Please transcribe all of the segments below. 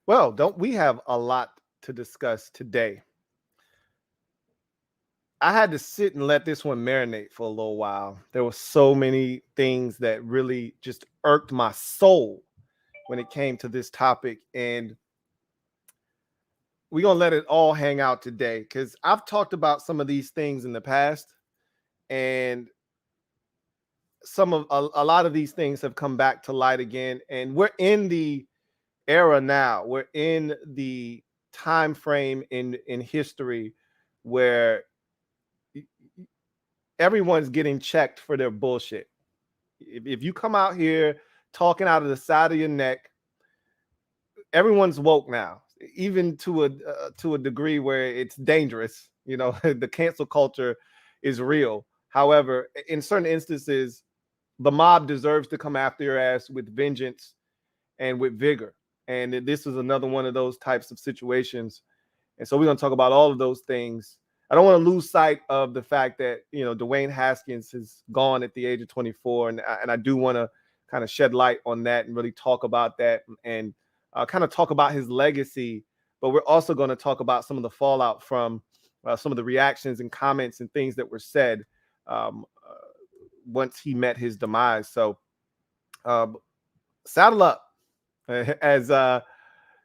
Well, don't we have a lot to discuss today? I had to sit and let this one marinate for a little while. There were so many things that really just irked my soul when it came to this topic. And we're going to let it all hang out today because I've talked about some of these things in the past. And a lot of these things have come back to light again. And we're in the era now. We're in the time frame in history where everyone's getting checked for their bullshit. If you come out here talking out of the side of your neck, everyone's woke now, even to a degree where it's dangerous. You know, the cancel culture is real. However, in certain instances, the mob deserves to come after your ass with vengeance and with vigor. And this is another one of those types of situations. And so we're going to talk about all of those things. I don't want to lose sight of the fact that, you know, Dwayne Haskins is gone at the age of 24. And I do want to kind of shed light on that and really talk about that and kind of talk about his legacy. But we're also going to talk about some of the fallout from some of the reactions and comments and things that were said once he met his demise. So saddle up. As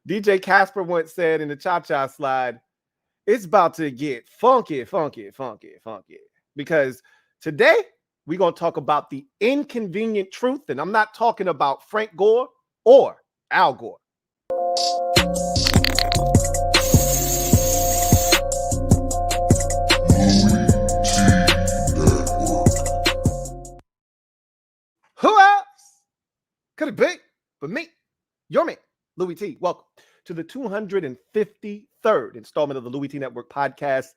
DJ Casper once said in the Cha-Cha slide, it's about to get funky. Because today we're going to talk about the inconvenient truth. And I'm not talking about Frank Gore or Al Gore. Who else could it be but me? Your man, Louie T. Welcome to the 253rd installment of the Louie T Network podcast.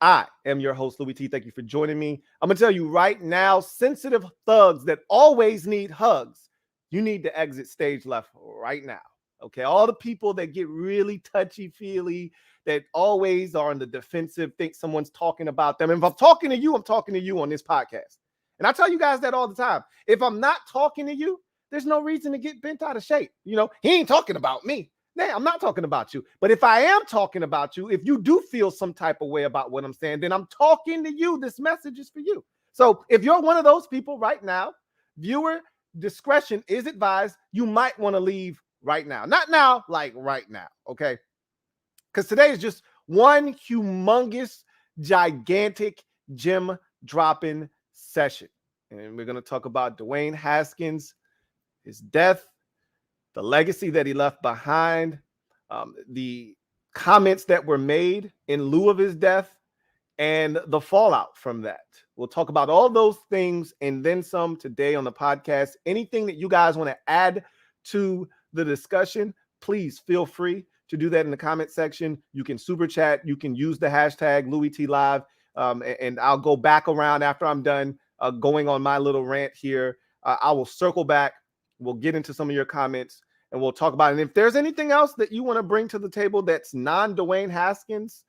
I am your host, Louie T. Thank you for joining me. I'm going to tell you right now, sensitive thugs that always need hugs, you need to exit stage left right now. Okay, all the people that get really touchy-feely, that always are on the defensive, think someone's talking about them. And if I'm talking to you on this podcast. And I tell you guys that all the time. If I'm not talking to you, there's no reason to get bent out of shape. You know, he ain't talking about me. Nah, I'm not talking about you. But if I am talking about you, if you do feel some type of way about what I'm saying, then I'm talking to you. This message is for you. So if you're one of those people right now, viewer discretion is advised. You might want to leave right now. Not now, like right now, okay? Because today is just one humongous, gigantic gem dropping session. And we're going to talk about Dwayne Haskins, his death, the legacy that he left behind, the comments that were made in lieu of his death, and the fallout from that. We'll talk about all those things and then some today on the podcast. Anything that you guys want to add to the discussion, please feel free to do that in the comment section. You can super chat. You can use the hashtag LouieTLive, and I'll go back around after I'm done going on my little rant here. I will circle back. We'll get into some of your comments and we'll talk about it. And if there's anything else that you want to bring to the table that's non-Dwayne Haskins,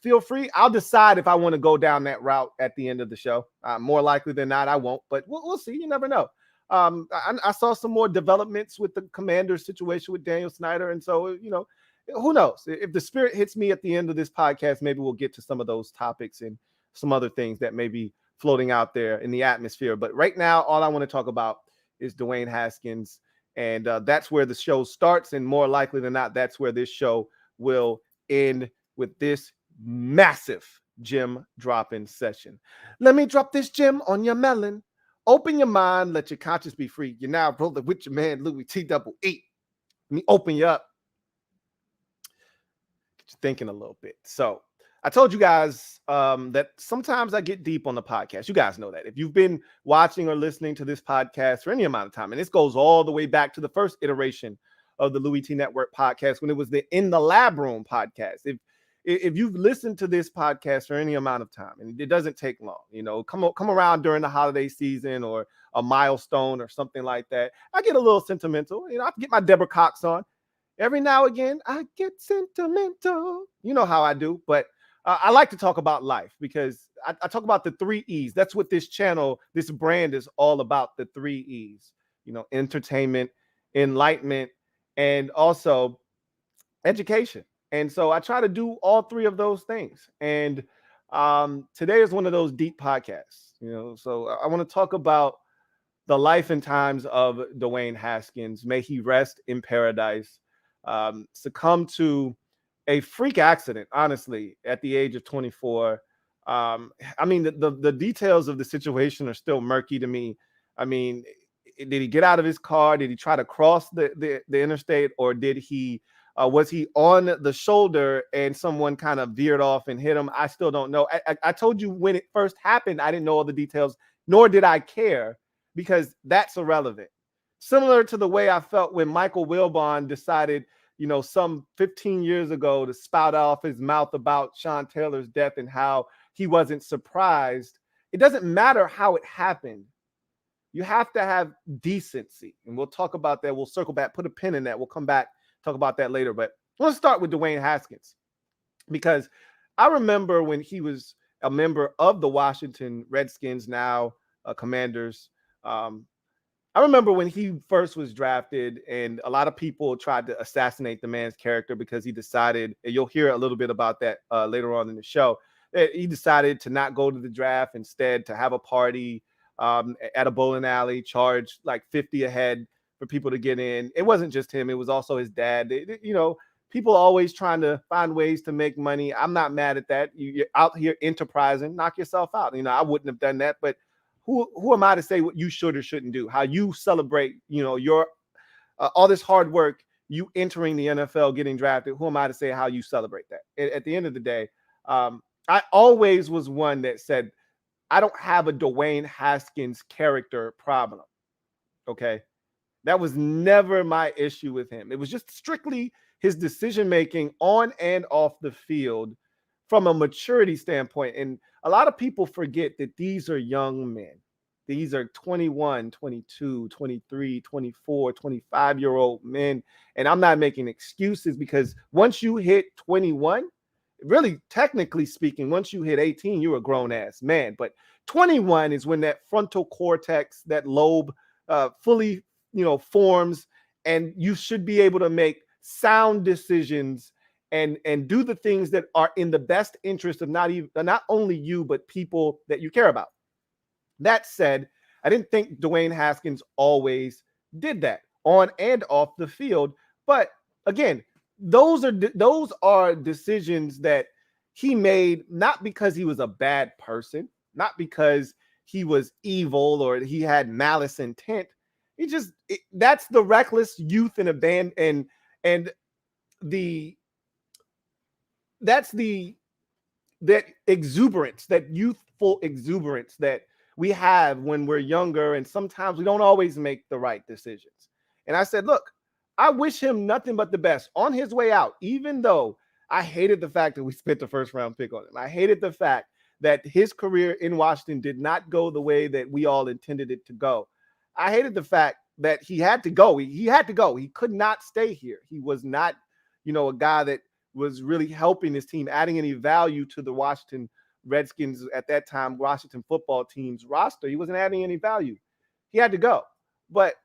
feel free. I'll decide if I want to go down that route at the end of the show. More likely than not, I won't, but we'll see. You never know. I saw some more developments with the Commanders situation with Daniel Snyder. And so, you know, who knows? If the spirit hits me at the end of this podcast, maybe we'll get to some of those topics and some other things that may be floating out there in the atmosphere. But right now, all I want to talk about is Dwayne Haskins. And that's where the show starts. And more likely than not, that's where this show will end with this massive gem dropping session. Let me drop this gem on your melon. Open your mind. Let your conscience be free. You're now rolling with your man, Louie T double E. Let me open you up. Get you thinking a little bit. So I told you guys that sometimes I get deep on the podcast. You guys know that. If you've been watching or listening to this podcast for any amount of time, and this goes all the way back to the first iteration of the Louie T Network podcast when it was the In the Lab Room podcast. If you've listened to this podcast for any amount of time, and it doesn't take long, you know, come around during the holiday season or a milestone or something like that, I get a little sentimental. You know, I get my Deborah Cox on. Every now and again, I get sentimental. You know how I do, but I like to talk about life because I talk about the 3 E's. That's what this channel, this brand is all about, the 3 E's. You know, entertainment, enlightenment, and also education. And so I try to do all three of those things. And today is one of those deep podcasts, so I want to talk about the life and times of Dwayne Haskins. May he rest in paradise. Succumbed to a freak accident, honestly, at the age of 24. I mean, the details of the situation are still murky to me. I mean, did he get out of his car? Did he try to cross the interstate, or did he was he on the shoulder and someone kind of veered off and hit him? I still don't know. I told you when it first happened, I didn't know all the details, nor did I care, because that's irrelevant. Similar to the way I felt when Michael Wilbon decided, some 15 years ago to spout off his mouth about Sean Taylor's death and how he wasn't surprised. It doesn't matter how it happened. You have to have decency. And we'll talk about that. We'll circle back, put a pin in that. We'll come back, talk about that later. But let's start with Dwayne Haskins, because I remember when he was a member of the Washington Redskins, now Commanders. I remember when he first was drafted, and a lot of people tried to assassinate the man's character because he decided, and you'll hear a little bit about that later on in the show, that he decided to not go to the draft, instead to have a party at a bowling alley, charge like 50 a head for people to get in. It wasn't just him. It was also his dad. People always trying to find ways to make money. I'm not mad at that. You're out here enterprising, knock yourself out. I wouldn't have done that, but who am I to say what you should or shouldn't do? How you celebrate, your all this hard work, you entering the NFL, getting drafted. Who am I to say how you celebrate that? At the end of the day, I always was one that said, I don't have a Dwayne Haskins character problem. Okay. That was never my issue with him. It was just strictly his decision-making on and off the field from a maturity standpoint. And a lot of people forget that these are young men. These are 21, 22, 23, 24, 25-year-old men. And I'm not making excuses, because once you hit 21, really technically speaking, once you hit 18, you're a grown-ass man. But 21 is when that frontal cortex, that lobe fully, forms, and you should be able to make sound decisions and do the things that are in the best interest of not only you, but people that you care about. That said, I didn't think Dwayne Haskins always did that on and off the field. But again, those are decisions that he made, not because he was a bad person, not because he was evil or he had malice intent. That's the reckless youth and abandon and that exuberance, that youthful exuberance that we have when we're younger, and sometimes we don't always make the right decisions. And I said, look, I wish him nothing but the best on his way out, even though I hated the fact that we spent the first round pick on him. I hated the fact that his career in Washington did not go the way that we all intended it to go. I hated the fact that he had to go. He had to go. He could not stay here. He was not, a guy that was really helping his team, adding any value to the Washington Redskins at that time, Washington football team's roster. He wasn't adding any value. He had to go. But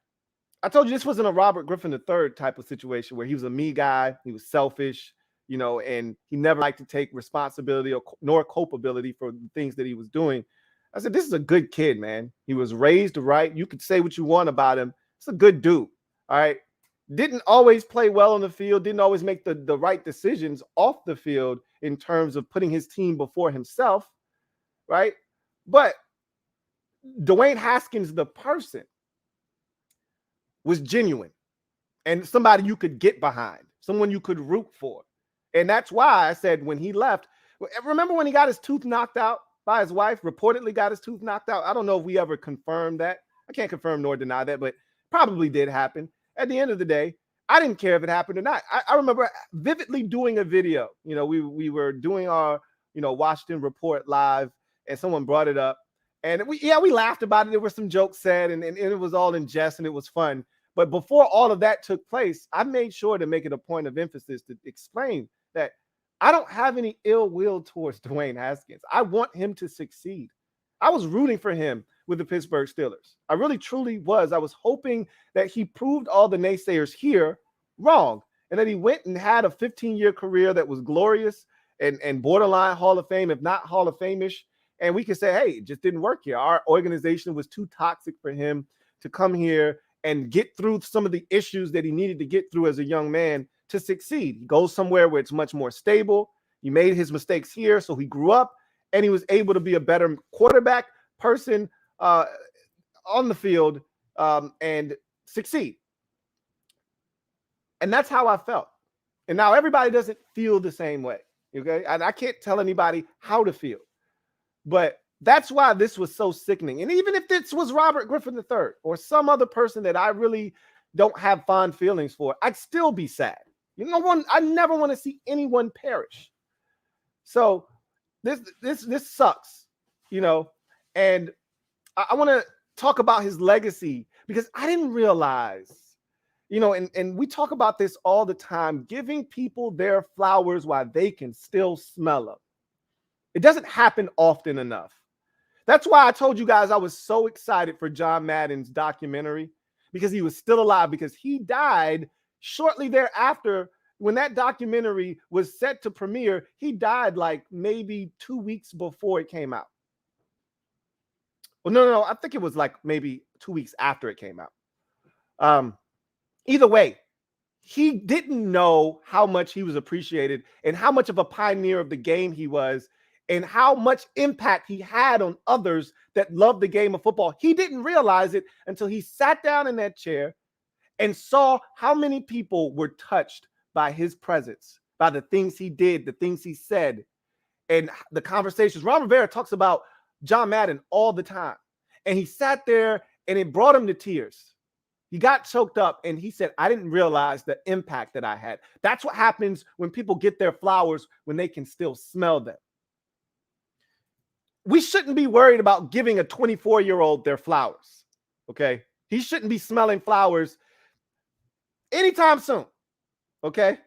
I told you this wasn't a Robert Griffin III type of situation where he was a me guy. He was selfish, and he never liked to take responsibility nor culpability for the things that he was doing. I said, this is a good kid, man. He was raised right. You could say what you want about him. It's a good dude. All right. Didn't always play well on the field, didn't always make the right decisions off the field in terms of putting his team before himself, right? But Dwayne Haskins, the person, was genuine and somebody you could get behind, someone you could root for. And that's why I said when he left, remember when he got his tooth knocked out by his wife, reportedly got his tooth knocked out? I don't know if we ever confirmed that. I can't confirm nor deny that, but probably did happen. At the end of the day, I didn't care if it happened or not. I remember vividly doing a video. We were doing our, Washington Report live, and someone brought it up. And we laughed about it. There were some jokes said, and it was all in jest, and it was fun. But before all of that took place, I made sure to make it a point of emphasis to explain that I don't have any ill will towards Dwayne Haskins. I want him to succeed. I was rooting for him with the Pittsburgh Steelers. I really, truly was. I was hoping that he proved all the naysayers here wrong. and then he went and had a 15-year career that was glorious and borderline Hall of Fame, if not Hall of Fame-ish. And we can say, hey, it just didn't work here. Our organization was too toxic for him to come here and get through some of the issues that he needed to get through as a young man to succeed. He goes somewhere where it's much more stable. He made his mistakes here, so he grew up, and he was able to be a better quarterback person on the field and succeed. And that's how I felt. And now everybody doesn't feel the same way, okay? And I can't tell anybody how to feel. But that's why this was so sickening. And even if this was Robert Griffin III or some other person that I really don't have fond feelings for, I'd still be sad. I never want to see anyone perish. So this sucks, and I want to talk about his legacy because I didn't realize, and we talk about this all the time, giving people their flowers while they can still smell them. It doesn't happen often enough. That's why I told you guys I was so excited for John Madden's documentary, because he was still alive, because he died shortly thereafter. When that documentary was set to premiere, he died like maybe 2 weeks before it came out. Well, no, I think it was like maybe 2 weeks after it came out. Either way, he didn't know how much he was appreciated and how much of a pioneer of the game he was and how much impact he had on others that loved the game of football. He didn't realize it until he sat down in that chair and saw how many people were touched by his presence, by the things he did, the things he said, and the conversations. Ron Rivera talks about John Madden all the time. And he sat there and it brought him to tears. He got choked up and he said, I didn't realize the impact that I had. That's what happens when people get their flowers when they can still smell them. We shouldn't be worried about giving a 24-year-old their flowers, okay? He shouldn't be smelling flowers anytime soon, okay?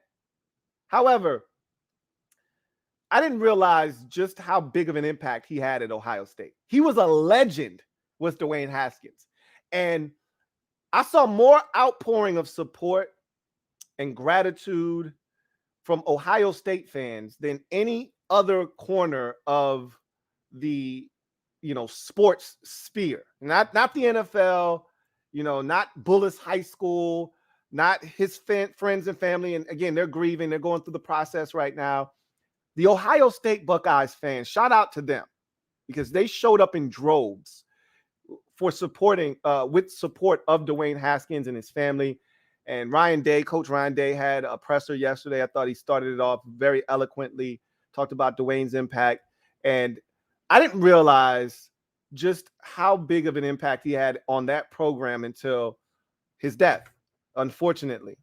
However, I didn't realize just how big of an impact he had at Ohio State. He was a legend with Dwayne Haskins. And I saw more outpouring of support and gratitude from Ohio State fans than any other corner of the sports sphere. Not the NFL, not Bullis High School, not his friends and family. And again, they're grieving, they're going through the process right now. The Ohio State Buckeyes fans, shout out to them, because they showed up in droves for supporting with support of Dwayne Haskins and his family. And Coach Ryan Day had a presser yesterday. I thought he started it off very eloquently, talked about Dwayne's impact. And I didn't realize just how big of an impact he had on that program until his death, unfortunately.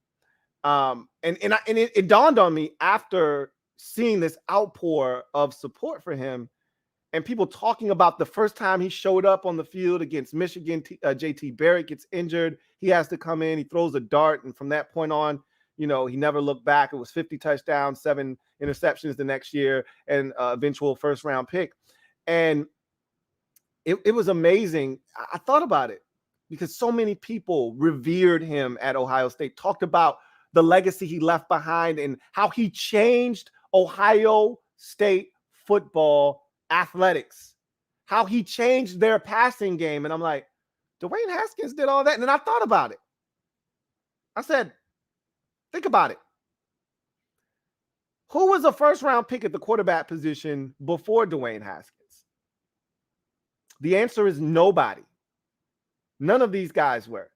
And it dawned on me after seeing this outpour of support for him and people talking about the first time he showed up on the field against Michigan. JT Barrett gets injured. He has to come in. He throws a dart. And from that point on, he never looked back. It was 50 touchdowns, 7 interceptions the next year, and eventual first-round pick. And it was amazing. I thought about it because so many people revered him at Ohio State, talked about the legacy he left behind and how he changed Ohio State football athletics, how he changed their passing game. And I'm like, Dwayne Haskins did all that. And then I thought about it. I said, think about it. Who was a first-round pick at the quarterback position before Dwayne Haskins? The answer is nobody. None of these guys were.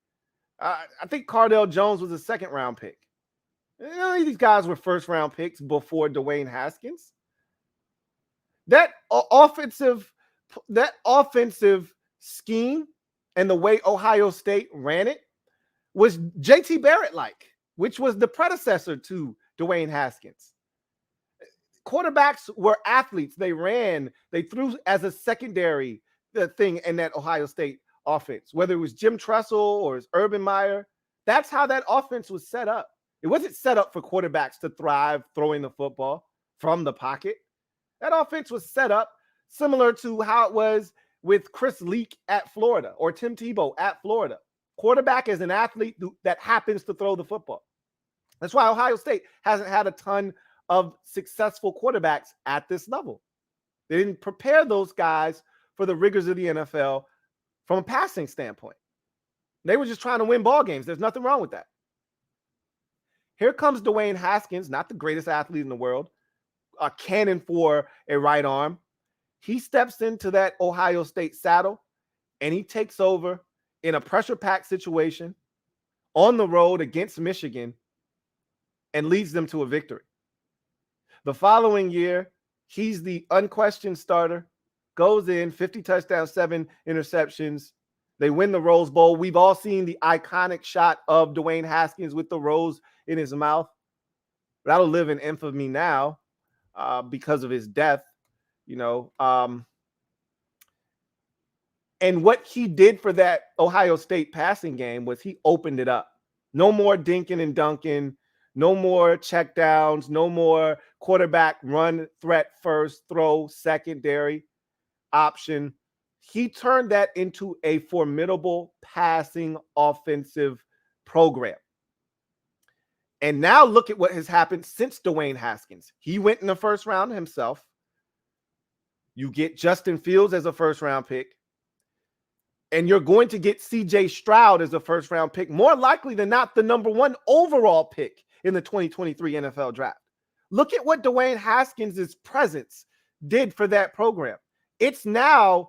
I think Cardell Jones was a second-round pick. None of these guys were first-round picks before Dwayne Haskins. That offensive scheme and the way Ohio State ran it was JT Barrett-like, which was the predecessor to Dwayne Haskins. Quarterbacks were athletes. They ran, they threw as a secondary thing in that Ohio State offense, whether it was Jim Tressel or Urban Meyer. That's how that offense was set up. It wasn't set up for quarterbacks to thrive throwing the football from the pocket. That offense was set up similar to how it was with Chris Leak at Florida or Tim Tebow at Florida. Quarterback is an athlete that happens to throw the football. That's why Ohio State hasn't had a ton of successful quarterbacks at this level. They didn't prepare those guys for the rigors of the NFL from a passing standpoint. They were just trying to win ball games. There's nothing wrong with that. Here comes Dwayne Haskins, not the greatest athlete in the world, a cannon for a right arm. He steps into that Ohio State saddle and he takes over in a pressure-packed situation on the road against Michigan and leads them to a victory. The following year, he's the unquestioned starter, goes in 50 touchdowns, 7 interceptions. They win the Rose Bowl. We've all seen the iconic shot of Dwayne Haskins with the rose in his mouth. That'll live in infamy now because of his death, you know. And what he did for that Ohio State passing game was he opened it up. No more dinking and dunking. No more check downs. No more quarterback run threat first, throw secondary option. He turned that into a formidable passing offensive program. And now look at what has happened since Dwayne Haskins. He went in the first round himself. You get Justin Fields as a first-round pick. And you're going to get C.J. Stroud as a first-round pick, more likely than not the number 1 overall pick in the 2023 NFL Draft. Look at what Dwayne Haskins' presence did for that program. It's now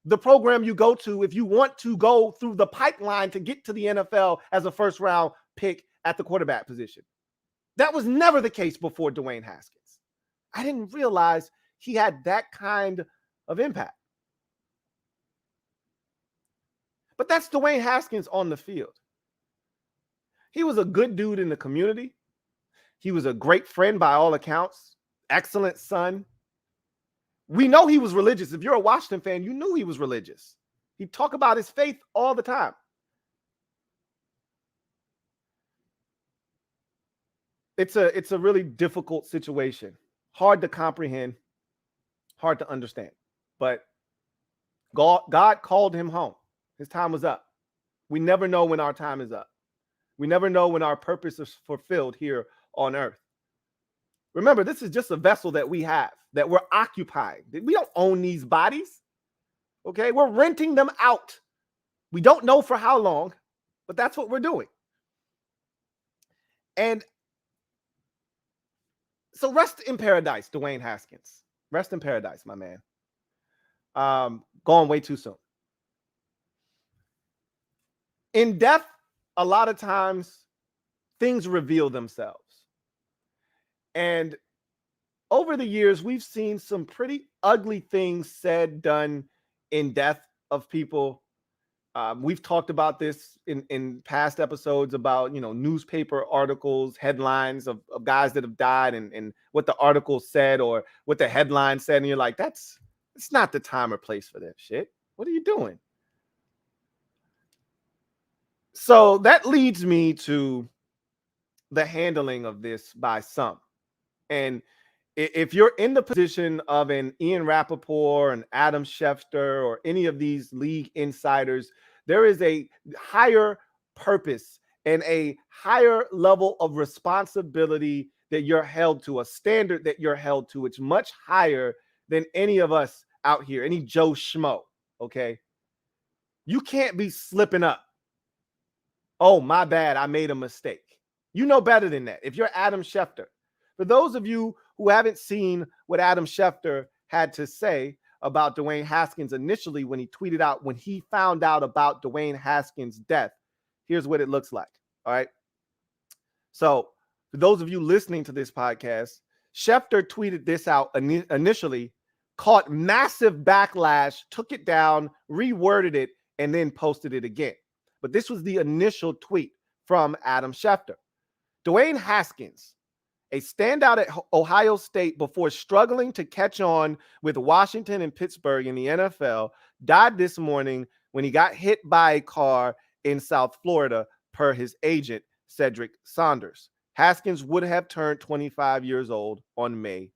the program you go to if you want to go through the pipeline to get to the NFL as a first-round pick at the quarterback position. That was never the case before Dwayne Haskins. I didn't realize he had that kind of impact. But that's Dwayne Haskins on the field. He was a good dude in the community. He was a great friend by all accounts. Excellent son. We know he was religious. If you're a Washington fan, you knew he was religious. He'd talk about his faith all the time. It's a really difficult situation. Hard to comprehend. Hard to understand. But God called him home. His time was up. We never know when our time is up. We never know when our purpose is fulfilled here on earth. Remember, this is just a vessel that we have, that we're occupying. We don't own these bodies. Okay? We're renting them out. We don't know for how long, but that's what we're doing. And so rest in paradise, Dwayne Haskins. Rest in paradise, my man. Gone way too soon. In death, a lot of times things reveal themselves. And over the years, we've seen some pretty ugly things said, done in death of people. We've talked about this in past episodes about, you know, newspaper articles, headlines of guys that have died and what the article said or what the headline said. And you're like, it's not the time or place for that shit. What are you doing? So that leads me to the handling of this by some. And if you're in the position of an Ian Rappaport, an Adam Schefter, or any of these league insiders, there is a higher purpose and a higher level of responsibility that you're held to, a standard that you're held to. It's much higher than any of us out here, any Joe Schmo, okay? You can't be slipping up. Oh, my bad, I made a mistake. You know better than that. If you're Adam Schefter, for those of you who haven't seen what Adam Schefter had to say about Dwayne Haskins initially when he tweeted out, when he found out about Dwayne Haskins' death, here's what it looks like, all right? So for those of you listening to this podcast, Schefter tweeted this out initially, caught massive backlash, took it down, reworded it, and then posted it again. But this was the initial tweet from Adam Schefter. Dwayne Haskins, a standout at Ohio State before struggling to catch on with Washington and Pittsburgh in the NFL, died this morning when he got hit by a car in South Florida, per his agent, Cedric Saunders. Haskins would have turned 25 years old on May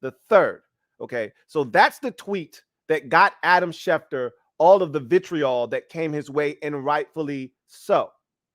the 3rd. Okay, so that's the tweet that got Adam Schefter all of the vitriol that came his way, and rightfully so.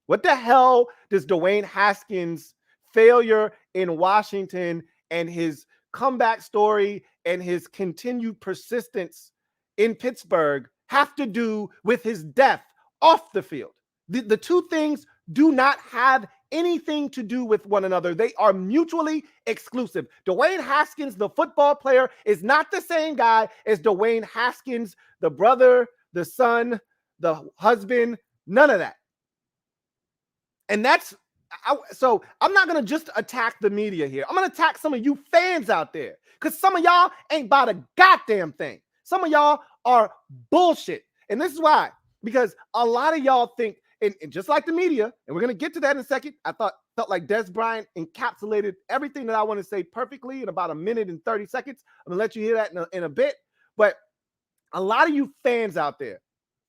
What the hell does Dwayne Haskins' failure in Washington and his comeback story and his continued persistence in Pittsburgh have to do with his death off the field. The two things do not have anything to do with one another. They are mutually exclusive. Dwayne Haskins, the football player, is not the same guy as Dwayne Haskins, the brother, the son, the husband, none of that. And so I'm not going to just attack the media here. I'm going to attack some of you fans out there because some of y'all ain't about a goddamn thing. Some of y'all are bullshit. And this is why, because a lot of y'all think, and just like the media, and we're going to get to that in a second, I felt like Dez Bryant encapsulated everything that I want to say perfectly in about a minute and 30 seconds. I'm going to let you hear that in a bit. But a lot of you fans out there,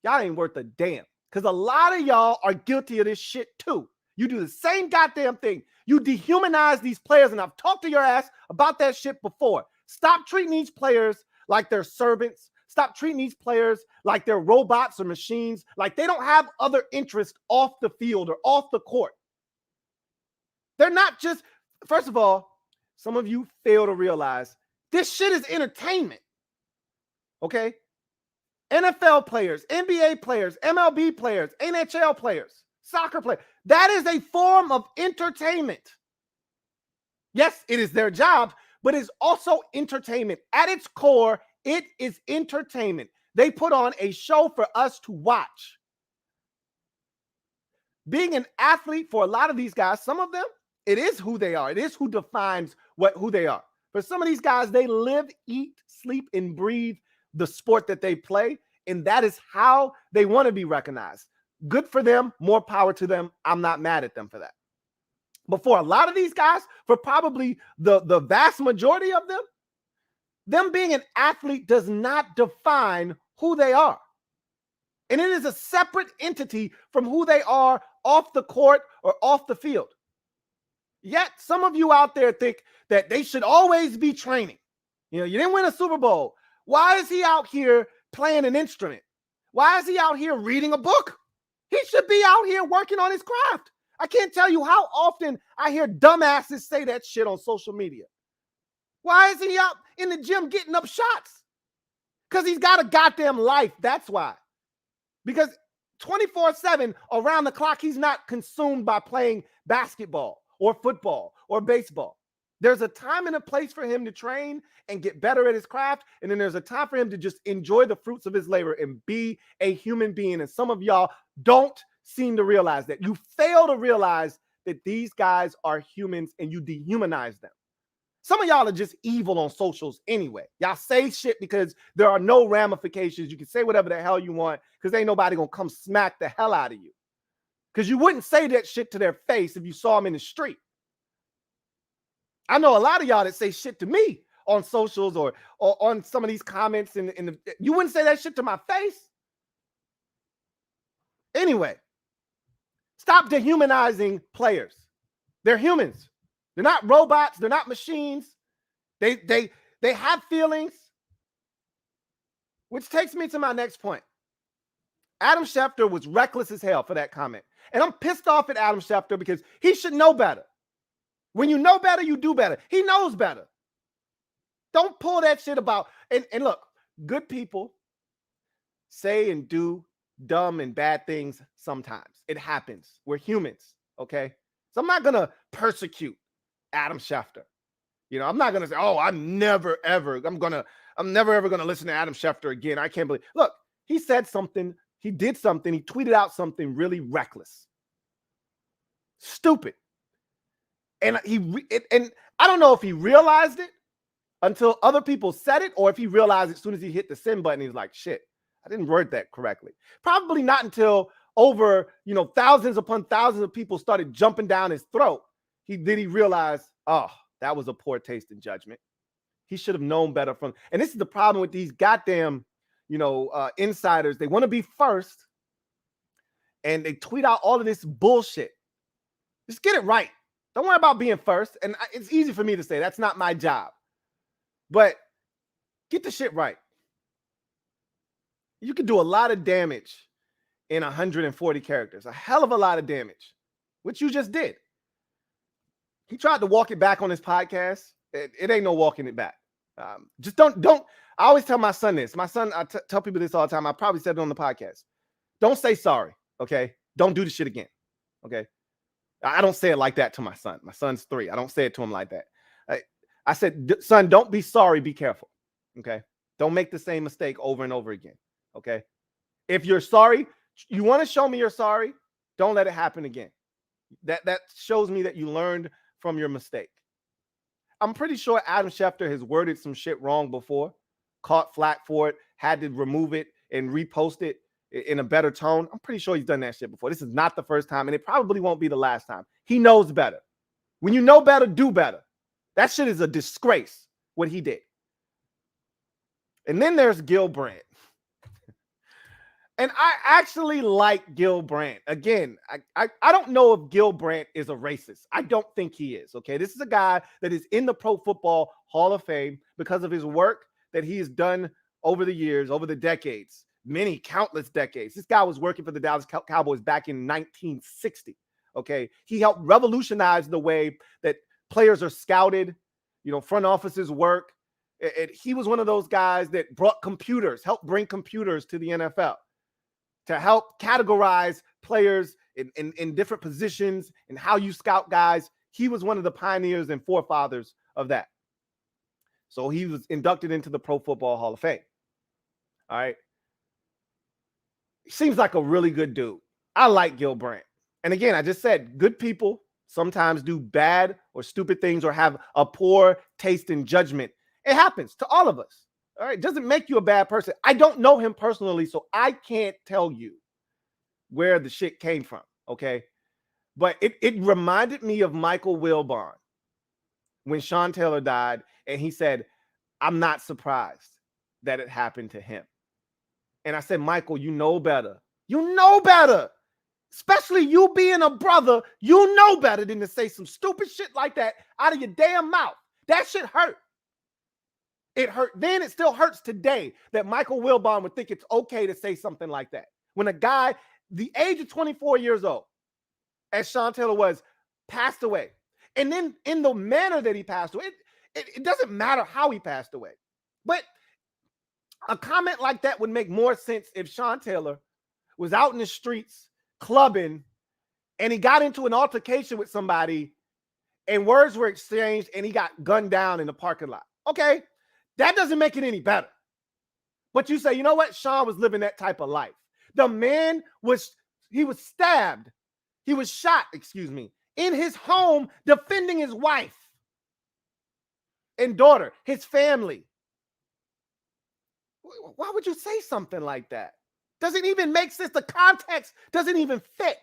y'all ain't worth a damn because a lot of y'all are guilty of this shit too. You do the same goddamn thing. You dehumanize these players, and I've talked to your ass about that shit before. Stop treating these players like they're servants. Stop treating these players like they're robots or machines, like they don't have other interests off the field or off the court. They're not just, first of all, some of you fail to realize this shit is entertainment. Okay? NFL players, NBA players, MLB players, NHL players, soccer players. That is a form of entertainment. Yes, it is their job, but it's also entertainment. At its core, it is entertainment. They put on a show for us to watch. Being an athlete for a lot of these guys, some of them, it is who they are. It is who defines who they are. For some of these guys, they live, eat, sleep, and breathe the sport that they play, and that is how they want to be recognized. Good for them. More power to them. I'm not mad at them for that. But for a lot of these guys, for probably the vast majority of them being an athlete does not define who they are. And it is a separate entity from who they are off the court or off the field. Yet some of you out there think that they should always be training. You know, you didn't win a Super Bowl. Why is he out here playing an instrument? Why is he out here reading a book? He should be out here working on his craft. I can't tell you how often I hear dumbasses say that shit on social media. Why is he out in the gym getting up shots? Because he's got a goddamn life. That's why. Because 24/7 around the clock, he's not consumed by playing basketball or football or baseball. There's a time and a place for him to train and get better at his craft. And then there's a time for him to just enjoy the fruits of his labor and be a human being. And some of y'all don't seem to realize that. You fail to realize that these guys are humans and you dehumanize them. Some of y'all are just evil on socials anyway. Y'all say shit because there are no ramifications. You can say whatever the hell you want because ain't nobody going to come smack the hell out of you. Because you wouldn't say that shit to their face if you saw them in the street. I know a lot of y'all that say shit to me on socials or on some of these comments. You wouldn't say that shit to my face. Anyway, stop dehumanizing players. They're humans. They're not robots. They're not machines. They have feelings. Which takes me to my next point. Adam Schefter was reckless as hell for that comment. And I'm pissed off at Adam Schefter because he should know better. When you know better, you do better. He knows better. Don't pull that shit about. And look, good people say and do dumb and bad things sometimes. It happens. We're humans, okay? So I'm not going to persecute Adam Schefter. You know, I'm not going to say, oh, I'm never ever going to listen to Adam Schefter again. I can't believe. Look, he said something. He did something. He tweeted out something really reckless. Stupid. And and I don't know if he realized it until other people said it, or if he realized it as soon as he hit the send button, he was like, shit, I didn't word that correctly. Probably not until over, thousands upon thousands of people started jumping down his throat. He realized, oh, that was a poor taste in judgment. He should have known better and this is the problem with these goddamn, insiders. They want to be first and they tweet out all of this bullshit. Just get it right. Don't worry about being first. And it's easy for me to say that's not my job. But get the shit right. You can do a lot of damage in 140 characters. A hell of a lot of damage, which you just did. He tried to walk it back on his podcast. It ain't no walking it back. Just don't. I always tell my son this. My son, I tell people this all the time. I probably said it on the podcast. Don't say sorry, okay? Don't do the shit again, okay? I don't say it like that to my son. My son's 3. I don't say it to him like that. I said, son, don't be sorry. Be careful, okay? Don't make the same mistake over and over again, okay? If you're sorry, you want to show me you're sorry, don't let it happen again. That shows me that you learned from your mistake. I'm pretty sure Adam Schefter has worded some shit wrong before, caught flack for it, had to remove it and repost it in a better tone. I'm pretty sure he's done that shit before. This is not the first time, and it probably won't be the last time. He knows better. When you know better, do better. That shit is a disgrace, what he did. And then there's Gil Brandt. And I actually like Gil Brandt. Again, I don't know if Gil Brandt is a racist. I don't think he is, okay? This is a guy that is in the Pro Football Hall of Fame because of his work that he has done over the years, over the decades, many countless decades. This guy was working for the Dallas Cowboys back in 1960, okay? He helped revolutionize the way that players are scouted, front offices work. He was one of those guys that brought computers, helped bring computers to the NFL, to help categorize players in different positions and how you scout guys. He was one of the pioneers and forefathers of that. So he was inducted into the Pro Football Hall of Fame. All right. He seems like a really good dude. I like Gil Brandt. And again, I just said good people sometimes do bad or stupid things or have a poor taste in judgment. It happens to all of us. All right, doesn't make you a bad person. I don't know him personally, so I can't tell you where the shit came from, okay? But it reminded me of Michael Wilbon when Sean Taylor died, and he said, I'm not surprised that it happened to him. And I said, Michael, you know better. You know better. Especially you being a brother, you know better than to say some stupid shit like that out of your damn mouth. That shit hurt. It hurt then. It still hurts today that Michael Wilbon would think it's okay to say something like that. When a guy, the age of 24 years old, as Sean Taylor was, passed away. And then in the manner that he passed away, it doesn't matter how he passed away. But a comment like that would make more sense if Sean Taylor was out in the streets clubbing and he got into an altercation with somebody and words were exchanged and he got gunned down in the parking lot. Okay. That doesn't make it any better. But you say, you know what? Sean was living that type of life. The man was stabbed. He was shot, in his home defending his wife and daughter, his family. Why would you say something like that? Doesn't even make sense. The context doesn't even fit.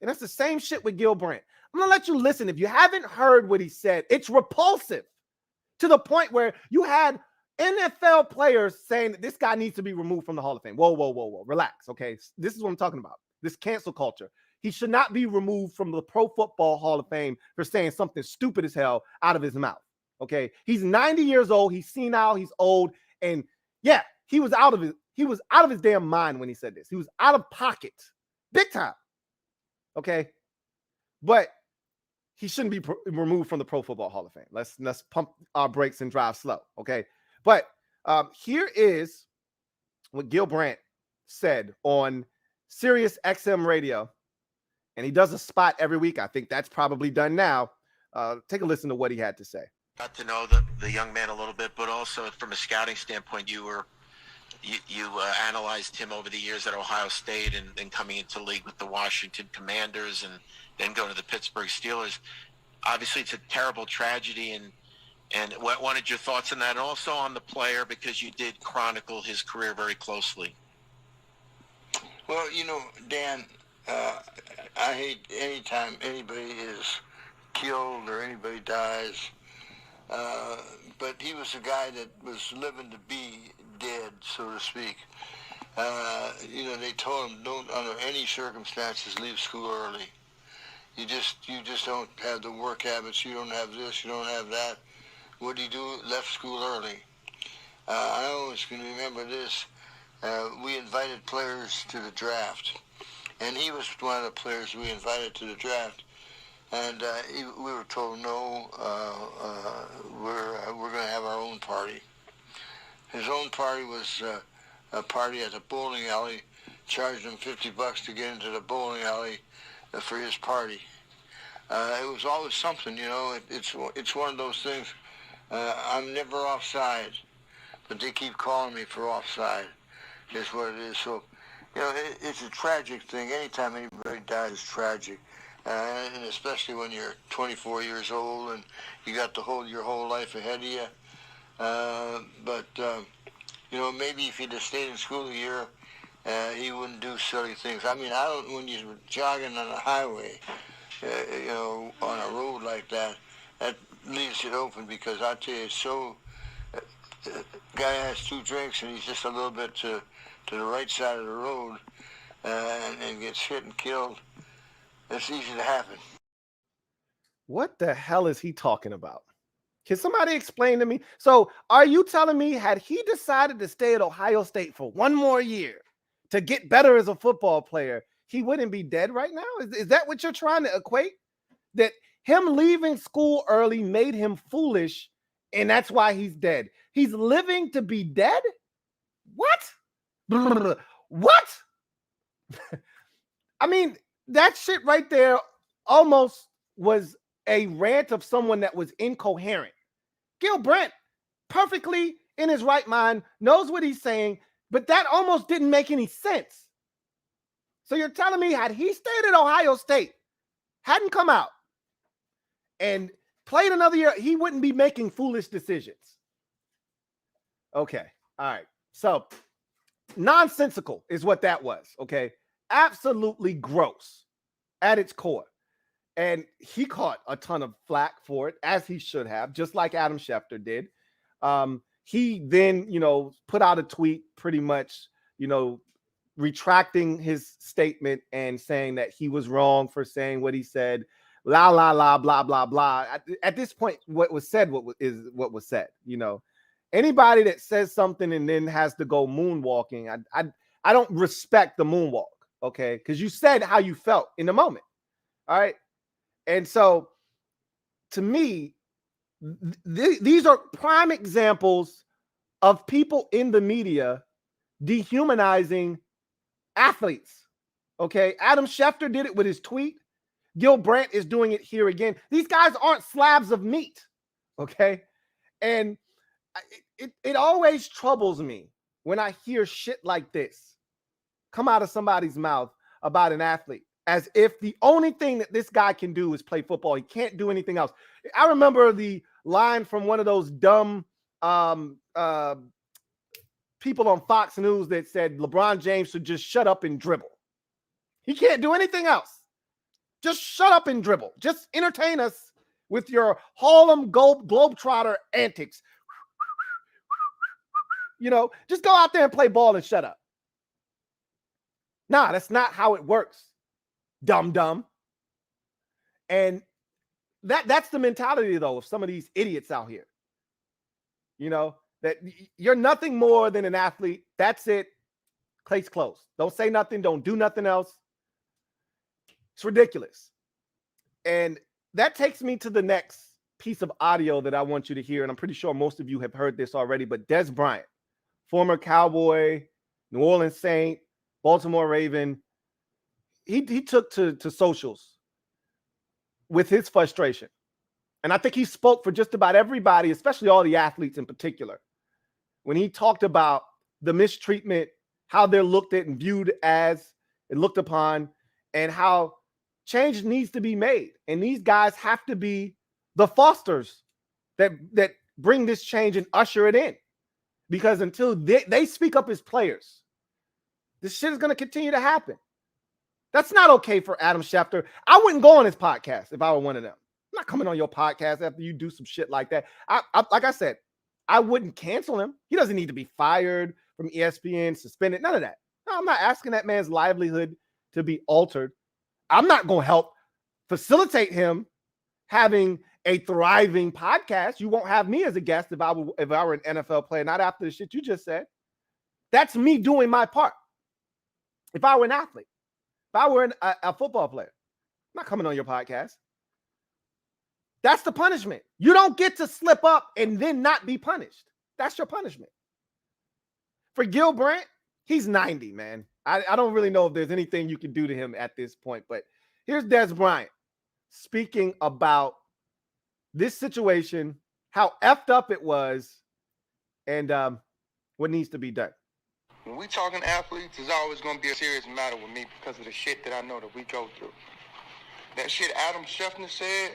And that's the same shit with Gil Brandt. I'm going to let you listen. If you haven't heard what he said, it's repulsive. To the point where you had NFL players saying that this guy needs to be removed from the Hall of Fame. Whoa. Relax, okay? This is what I'm talking about. This cancel culture. He should not be removed from the Pro Football Hall of Fame for saying something stupid as hell out of his mouth, okay? He's 90 years old. He's senile. He's old. And yeah, he was out of his damn mind when he said this. He was out of pocket. Big time, okay? But he shouldn't be removed from the Pro Football Hall of Fame. Let's pump our brakes and drive slow, okay? But here is what Gil Brandt said on Sirius XM Radio, and he does a spot every week. I think that's probably done now. Take a listen to what he had to say. Got to know the young man a little bit, but also from a scouting standpoint, you analyzed him over the years at Ohio State and then coming into league with the Washington Commanders and then going to the Pittsburgh Steelers. Obviously, it's a terrible tragedy, and what wanted your thoughts on that, and also on the player, because you did chronicle his career very closely. Well, Dan, I hate anytime anybody is killed or anybody dies, but he was a guy that was living to be dead, so to speak. They told him don't under any circumstances leave school early. You just don't have the work habits. You don't have this. You don't have that. What did he do? Left school early. I always can remember this. We invited players to the draft, and he was one of the players we invited to the draft. And we were told, no, we're going to have our own party. His own party was a party at a bowling alley, charged him $50 to get into the bowling alley for his party. It was always something, you know. It's one of those things. I'm never offside, but they keep calling me for offside. Is what it is. So, you know, it's a tragic thing. Anytime anybody dies, it's tragic. And especially when you're 24 years old and you got your whole life ahead of you. But you know, maybe if he'd have stayed in school a year, he wouldn't do silly things. I mean, when you're jogging on a highway, you know, on a road like that, that leaves it open, because I tell you, it's so. Guy has 2 drinks and he's just a little bit to the right side of the road, and gets hit and killed. It's easy to happen. What the hell is he talking about? Can somebody explain to me? So are you telling me, had he decided to stay at Ohio State for one more year to get better as a football player, he wouldn't be dead right now? Is that what you're trying to equate? That him leaving school early made him foolish, and that's why he's dead. He's living to be dead? What? What? I mean, that shit right there almost was a rant of someone that was incoherent. Gilbert, perfectly in his right mind, knows what he's saying, but that almost didn't make any sense. So you're telling me, had he stayed at Ohio State, hadn't come out, and played another year, he wouldn't be making foolish decisions? Okay. All right. So nonsensical is what that was. Okay. Absolutely gross at its core. And he caught a ton of flack for it, as he should have, just like Adam Schefter did. He then, you know, put out a tweet pretty much, you know, retracting his statement and saying that he was wrong for saying what he said. La, la, la, blah, blah, blah. At this point, what was said is what was said. You know, anybody that says something and then has to go moonwalking, I don't respect the moonwalk, okay? Because you said how you felt in the moment, all right? And so, to me, these are prime examples of people in the media dehumanizing athletes, okay? Adam Schefter did it with his tweet. Gilbert is doing it here again. These guys aren't slabs of meat, okay? And it always troubles me when I hear shit like this come out of somebody's mouth about an athlete, as if the only thing that this guy can do is play football. He can't do anything else. I remember the line from one of those dumb people on Fox News that said LeBron James should just shut up and dribble. He can't do anything else. Just shut up and dribble. Just entertain us with your Harlem Globetrotter antics. You know, just go out there and play ball and shut up. Nah, that's not how it works. Dumb. And that's the mentality, though, of some of these idiots out here. You know, that you're nothing more than an athlete. That's it. Case closed. Don't say nothing. Don't do nothing else. It's ridiculous. And that takes me to the next piece of audio that I want you to hear. And I'm pretty sure most of you have heard this already, but Dez Bryant, former Cowboy, New Orleans Saint, Baltimore Raven, he took to socials with his frustration. And I think he spoke for just about everybody, especially all the athletes in particular, when he talked about the mistreatment, how they're looked at and viewed as and looked upon, and how change needs to be made. And these guys have to be the fosters that bring this change and usher it in. Because until they speak up as players, this shit is going to continue to happen. That's not okay for Adam Schefter. I wouldn't go on his podcast if I were one of them. I'm not coming on your podcast after you do some shit like that. I like I said, I wouldn't cancel him. He doesn't need to be fired from ESPN, suspended, none of that. No, I'm not asking that man's livelihood to be altered. I'm not going to help facilitate him having a thriving podcast. You won't have me as a guest if I were an NFL player, not after the shit you just said. That's me doing my part. If I were an athlete, if I were a football player, I'm not coming on your podcast. That's the punishment. You don't get to slip up and then not be punished. That's your punishment. For Gil Brandt, he's 90, man. I don't really know if there's anything you can do to him at this point, but here's Dez Bryant speaking about this situation, how effed up it was, and what needs to be done. When we talking athletes, it's always going to be a serious matter with me because of the shit that I know that we go through. That shit Adam Scheffner said,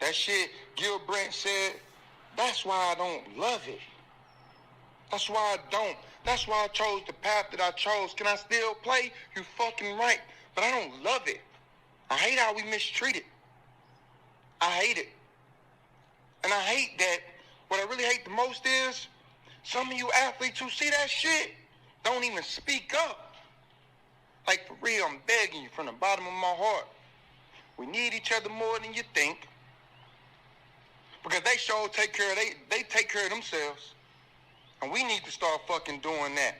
that shit Gil Brandt said, that's why I don't love it. That's why I don't. That's why I chose the path that I chose. Can I still play? You fucking right. But I don't love it. I hate how we mistreated. I hate it. And I hate that. What I really hate the most is some of you athletes who see that shit don't even speak up. Like, for real, I'm begging you from the bottom of my heart. We need each other more than you think. Because they sure take care of they take care of themselves. And we need to start fucking doing that.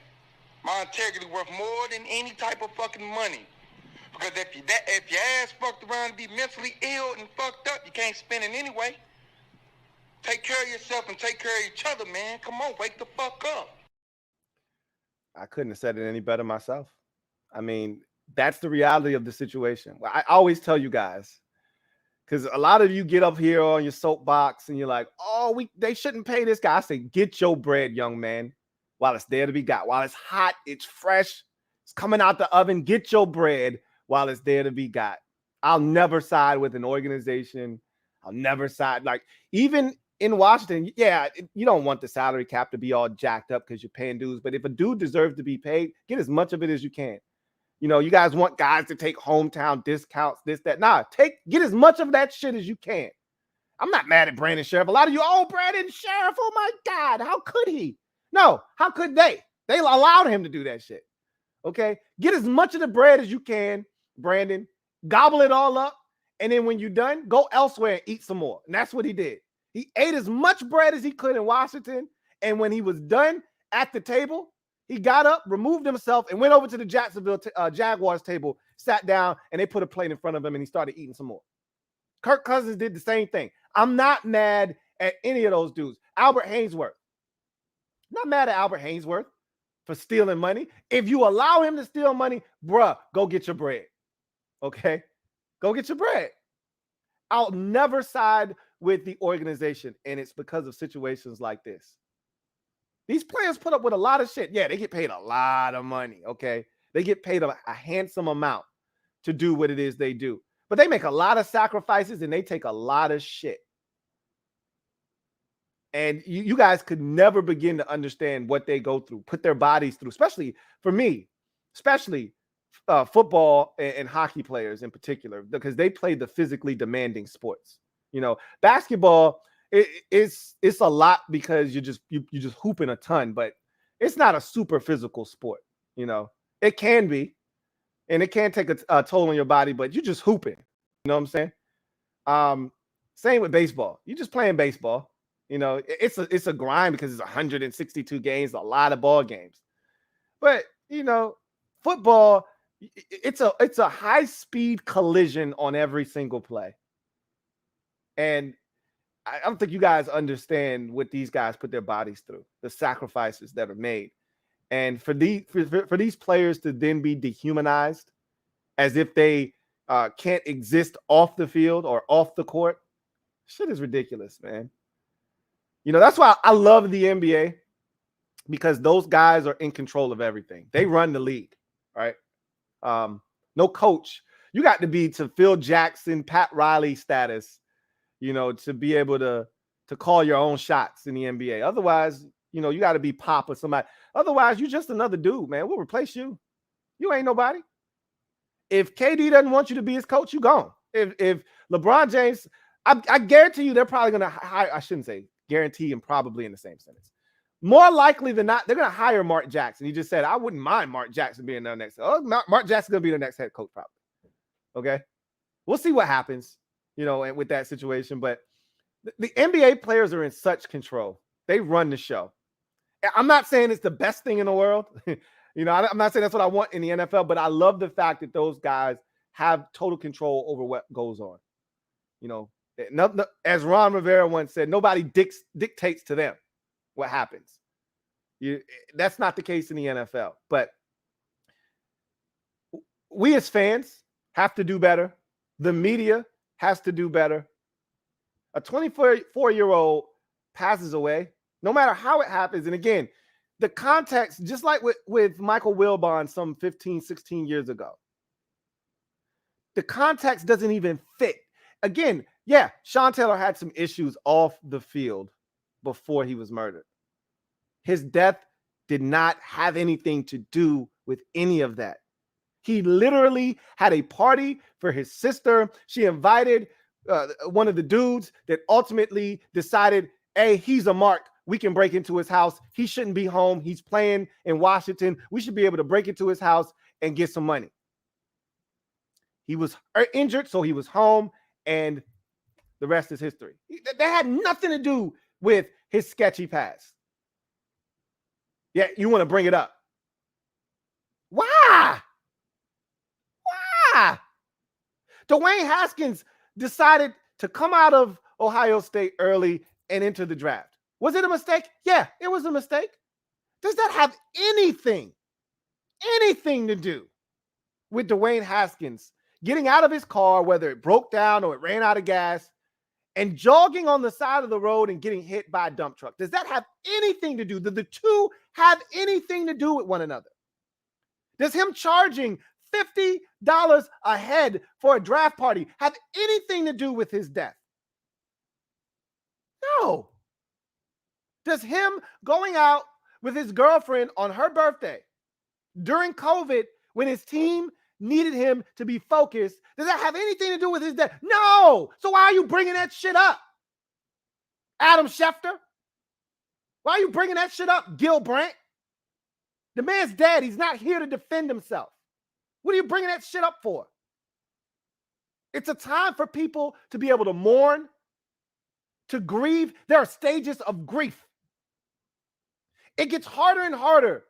My integrity worth more than any type of fucking money. Because if your ass fucked around and be mentally ill and fucked up, you can't spend it anyway. Take care of yourself and take care of each other, man. Come on, wake the fuck up. I couldn't have said it any better myself. I mean, that's the reality of the situation. I always tell you guys, because a lot of you get up here on your soapbox and you're like, oh, they shouldn't pay this guy. I say, get your bread, young man, while it's there to be got. While it's hot, it's fresh, it's coming out the oven. Get your bread while it's there to be got. I'll never side with an organization. I'll never side. Like, even in Washington, yeah, you don't want the salary cap to be all jacked up because you're paying dues. But if a dude deserves to be paid, get as much of it as you can. You know, you guys want guys to take hometown discounts, this, that. Nah, get as much of that shit as you can. I'm not mad at Brandon Sheriff. A lot of you, oh, Brandon Sheriff, oh my God, how could he? No, how could they? They allowed him to do that shit. Okay? Get as much of the bread as you can, Brandon. Gobble it all up. And then when you're done, go elsewhere and eat some more. And that's what he did. He ate as much bread as he could in Washington. And when he was done at the table, he got up, removed himself, and went over to the Jacksonville Jaguars table, sat down, and they put a plate in front of him, and he started eating some more. Kirk Cousins did the same thing. I'm not mad at any of those dudes. Albert Hainsworth. Not mad at Albert Hainsworth for stealing money. If you allow him to steal money, bruh, go get your bread. Okay? Go get your bread. I'll never side with the organization, and it's because of situations like this. These players put up with a lot of shit. Yeah, they get paid a lot of money, okay? They get paid a handsome amount to do what it is they do. But they make a lot of sacrifices, and they take a lot of shit. And you guys could never begin to understand what they go through, put their bodies through, especially for me, football and hockey players in particular, because they play the physically demanding sports. You know, basketball, it's a lot because you're just hooping a ton, but it's not a super physical sport. You know, it can be, and it can take a toll on your body, but you're just hooping. You know what I'm saying? Same with baseball. You're just playing baseball. You know, it's a grind because it's 162 games, a lot of ball games. But you know, football, it's a high speed collision on every single play, and I don't think you guys understand what these guys put their bodies through, the sacrifices that are made. And for these players to then be dehumanized as if they can't exist off the field or off the court, shit is ridiculous, man. You know, that's why I love the NBA, because those guys are in control of everything. They run the league, right? No coach. You got to be to Phil Jackson, Pat Riley status, you know, to be able to call your own shots in the NBA. Otherwise, you know, you got to be Pop or somebody. Otherwise, you're just another dude, man. We'll replace you. You ain't nobody. If KD doesn't want you to be his coach, you gone. If LeBron James, I guarantee you they're probably going to hire, I shouldn't say guarantee and probably in the same sentence. More likely than not, they're going to hire Mark Jackson. He just said, I wouldn't mind Mark Jackson being their next. Oh, Mark Jackson's going to be the next head coach probably. Okay. We'll see what happens, you know, with that situation. But the NBA players are in such control. They run the show. I'm not saying it's the best thing in the world. You know, I'm not saying that's what I want in the NFL, but I love the fact that those guys have total control over what goes on. You know, As Ron Rivera once said, nobody dictates to them what happens. That's not the case in the NFL. But we as fans have to do better. The media has to do better. A 24-year-old passes away, no matter how it happens. And again, the context, just like with Michael Wilbon some 15, 16 years ago, the context doesn't even fit. Again, yeah, Sean Taylor had some issues off the field before he was murdered. His death did not have anything to do with any of that. He literally had a party for his sister. She invited one of the dudes that ultimately decided, hey, he's a mark. We can break into his house. He shouldn't be home. He's playing in Washington. We should be able to break into his house and get some money. He was injured, so he was home, and the rest is history. That had nothing to do with his sketchy past. Yeah, you want to bring it up. Why? Why? Dwayne Haskins decided to come out of Ohio State early and enter the draft. Was it a mistake? Yeah, it was a mistake. Does that have anything to do with Dwayne Haskins getting out of his car, whether it broke down or it ran out of gas, and jogging on the side of the road and getting hit by a dump truck? Does that have anything to do? Do the two have anything to do with one another? Does him charging $50 a head for a draft party have anything to do with his death? No. Does him going out with his girlfriend on her birthday during COVID when his team needed him to be focused, does that have anything to do with his death? No. So why are you bringing that shit up? Adam Schefter? Why are you bringing that shit up, Gilbert Bryant? The man's dead. He's not here to defend himself. What are you bringing that shit up for? It's a time for people to be able to mourn, to grieve. There are stages of grief. It gets harder and harder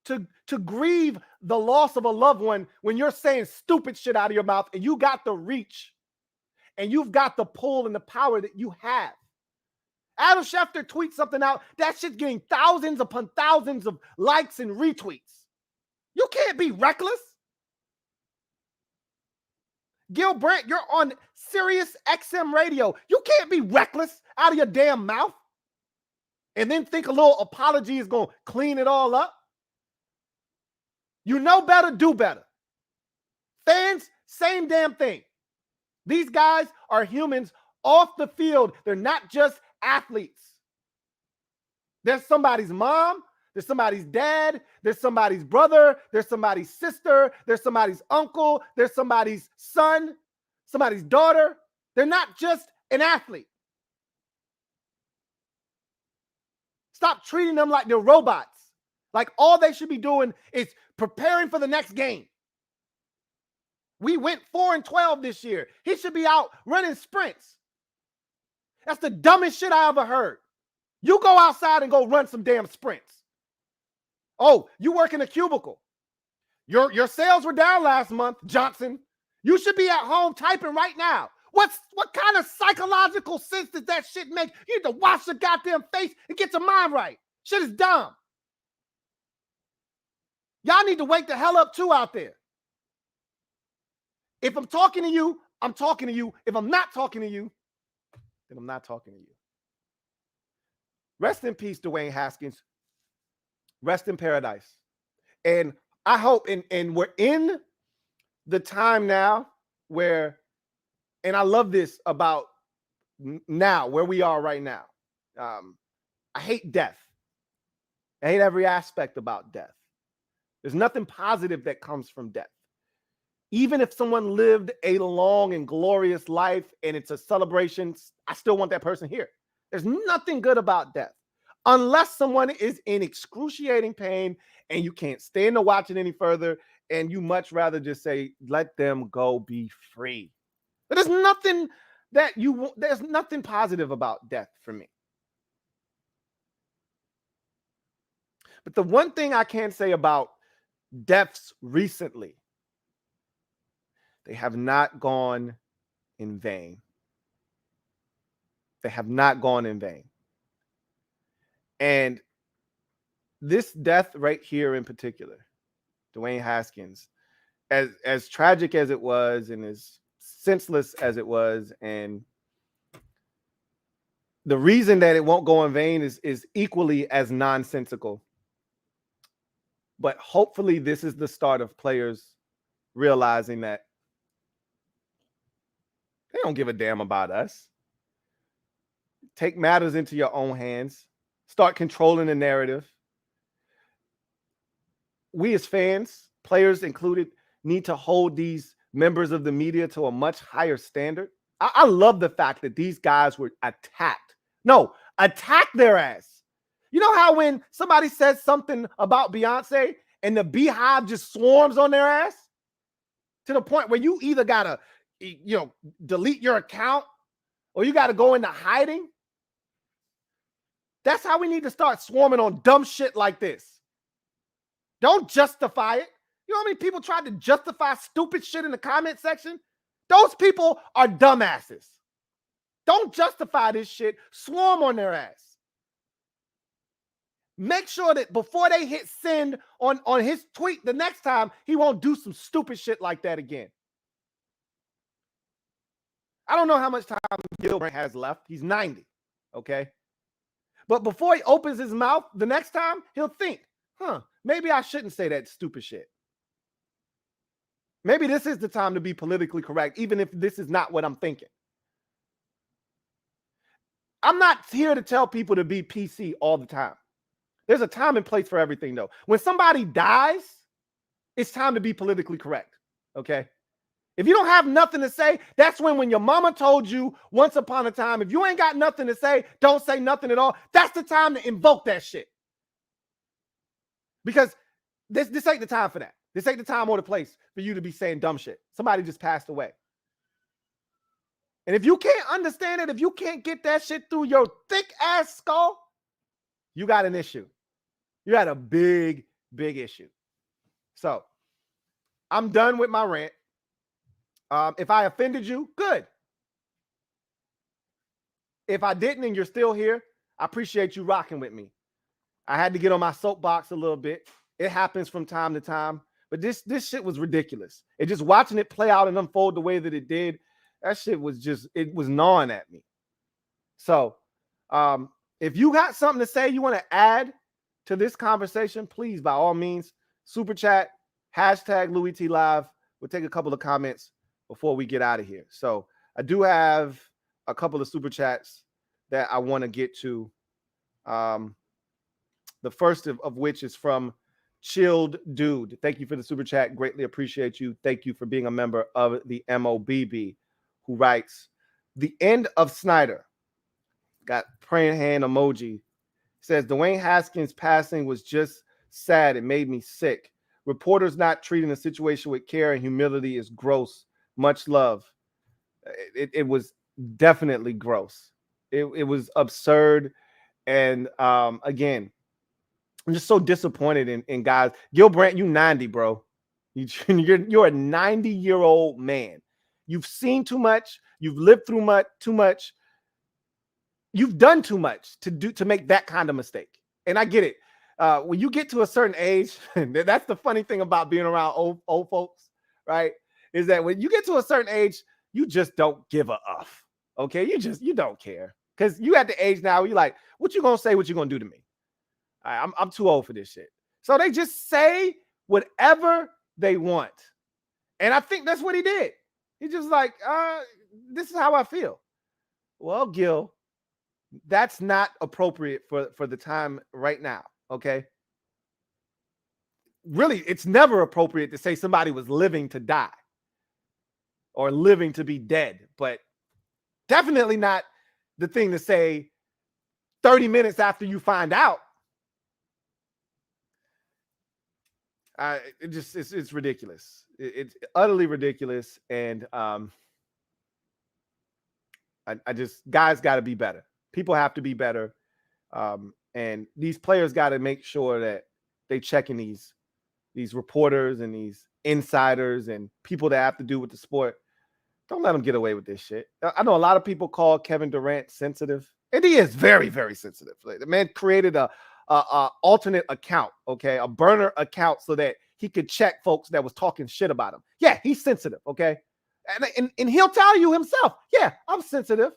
to grieve the loss of a loved one when you're saying stupid shit out of your mouth and you got the reach and you've got the pull and the power that you have. Adam Schefter tweets something out. That shit's getting thousands upon thousands of likes and retweets. You can't be reckless. Gil Brandt, you're on Sirius XM radio. You can't be reckless out of your damn mouth and then think a little apology is going to clean it all up. You know better, do better. Fans, same damn thing. These guys are humans off the field. They're not just athletes. There's somebody's mom. There's somebody's dad. There's somebody's brother. There's somebody's sister. There's somebody's uncle. There's somebody's son, somebody's daughter. They're not just an athlete. Stop treating them like they're robots. Like all they should be doing is preparing for the next game. We went 4-12 this year. He should be out running sprints. That's the dumbest shit I ever heard. You go outside and go run some damn sprints. Oh, you work in a cubicle. Your sales were down last month, Johnson. You should be at home typing right now. What kind of psychological sense does that shit make? You need to wash your goddamn face and get your mind right. Shit is dumb. Y'all need to wake the hell up too out there. If I'm talking to you, I'm talking to you. If I'm not talking to you, then I'm not talking to you. Rest in peace, Dwayne Haskins. Rest in paradise. And I hope, and we're in the time now where, and I love this about now, where we are right now. I hate death. I hate every aspect about death. There's nothing positive that comes from death. Even if someone lived a long and glorious life and it's a celebration, I still want that person here. There's nothing good about death. Unless someone is in excruciating pain and you can't stand to watch it any further and you much rather just say, let them go be free. But there's nothing there's nothing positive about death for me. But the one thing I can say about deaths recently, they have not gone in vain. They have not gone in vain. And this death right here in particular, Dwayne Haskins, as tragic as it was and as senseless as it was, and the reason that it won't go in vain is equally as nonsensical. But hopefully this is the start of players realizing that they don't give a damn about us. Take matters into your own hands. Start controlling the narrative. We as fans, players included, need to hold these members of the media to a much higher standard. I love the fact that these guys were attacked. No, attack their ass. You know how when somebody says something about Beyonce and the beehive just swarms on their ass to the point where you either got to, delete your account or you got to go into hiding? That's how we need to start swarming on dumb shit like this. Don't justify it. You know how many people tried to justify stupid shit in the comment section? Those people are dumbasses. Don't justify this shit. Swarm on their ass. Make sure that before they hit send on his tweet the next time, he won't do some stupid shit like that again. I don't know how much time Gilbert has left. He's 90, okay? But before he opens his mouth the next time, he'll think, maybe I shouldn't say that stupid shit. Maybe this is the time to be politically correct, even if this is not what I'm thinking. I'm not here to tell people to be PC all the time. There's a time and place for everything, though. When somebody dies, it's time to be politically correct, okay? If you don't have nothing to say, that's when your mama told you once upon a time, if you ain't got nothing to say, don't say nothing at all. That's the time to invoke that shit. Because this ain't the time for that. This ain't the time or the place for you to be saying dumb shit. Somebody just passed away. And if you can't understand it, if you can't get that shit through your thick ass skull, you got an issue. You got a big, big issue. So I'm done with my rant. If I offended you, good. If I didn't and you're still here, I appreciate you rocking with me. I had to get on my soapbox a little bit. It happens from time to time. But this shit was ridiculous. And just watching it play out and unfold the way that it did, that shit was it was gnawing at me. So if you got something to say you want to add to this conversation, please, by all means, super chat, hashtag LouieTLive. We'll take a couple of comments before we get out of here. So I do have a couple of super chats that I want to get to. The first of which is from Chilled Dude. Thank you for the super chat. Greatly appreciate you. Thank you for being a member of the MOBB, who writes, the end of Snyder. Got praying hand emoji. Says, Dwayne Haskins' passing was just sad. It made me sick. Reporters not treating the situation with care and humility is gross. Much love. It was definitely gross. It was absurd. And again, I'm just so disappointed in guys. Gilbert, you 90, bro. You're a 90-year-old man. You've seen too much. You've lived through too much. You've done too much to make that kind of mistake. And I get it. When you get to a certain age, that's the funny thing about being around old folks, right? Is that when you get to a certain age, you just don't give a F. Okay, you don't care, because you at the age now. You're like, what you gonna say? What you gonna do to me? I'm too old for this shit. So they just say whatever they want. And I think that's what he did. He's just like, this is how I feel. Well, Gil, that's not appropriate for the time right now, okay? Really, it's never appropriate to say somebody was living to die or living to be dead, but definitely not the thing to say 30 minutes after you find out. It's ridiculous. It's utterly ridiculous. And I just, guys got to be better. People have to be better. And these players got to make sure that they checking these reporters and these insiders and people that have to do with the sport. Don't let him get away with this shit. I know a lot of people call Kevin Durant sensitive, and he is very, very sensitive. Like, the man created a alternate account, okay, a burner account so that he could check folks that was talking shit about him. Yeah, he's sensitive, okay, and he'll tell you himself, yeah, I'm sensitive.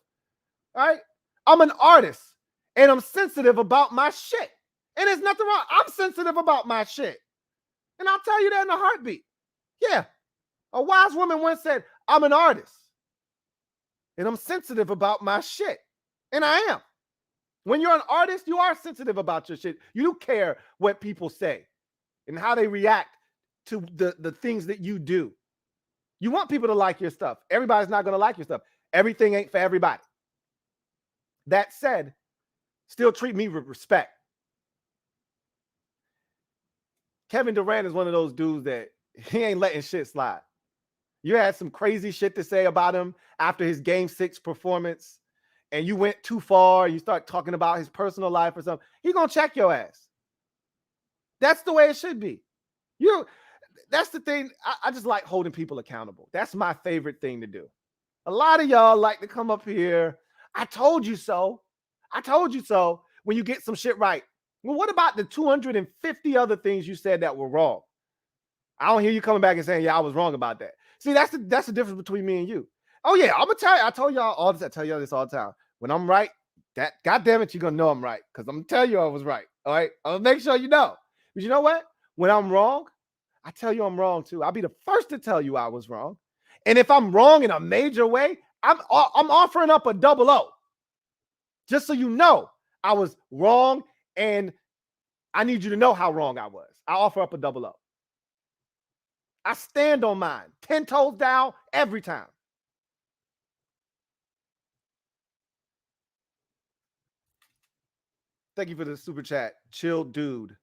All right, I'm an artist, and I'm sensitive about my shit, and there's nothing wrong. I'm sensitive about my shit, and I'll tell you that in a heartbeat. Yeah, a wise woman once said, I'm an artist and I'm sensitive about my shit. And I am. When you're an artist, you are sensitive about your shit. You do care what people say and how they react to the things that you do. You want people to like your stuff. Everybody's not going to like your stuff. Everything ain't for everybody. That said, still treat me with respect. Kevin Durant is one of those dudes that he ain't letting shit slide. You had some crazy shit to say about him after his Game 6 performance, and you went too far. You start talking about his personal life or something. He's going to check your ass. That's the way it should be. That's the thing. I just like holding people accountable. That's my favorite thing to do. A lot of y'all like to come up here. I told you so. I told you so when you get some shit right. Well, what about the 250 other things you said that were wrong? I don't hear you coming back and saying, yeah, I was wrong about that. See, that's the difference between me and you. Oh, yeah, I'm going to tell you. I told y'all all this. I tell y'all this all the time. When I'm right, that goddamn it, you're going to know I'm right because I'm going to tell you I was right. All right? I'm going to make sure you know. But you know what? When I'm wrong, I tell you I'm wrong too. I'll be the first to tell you I was wrong. And if I'm wrong in a major way, I'm offering up a 00. Just so you know I was wrong and I need you to know how wrong I was. I offer up a 00. I stand on mine, 10 toes down every time. Thank you for the super chat. Chill dude.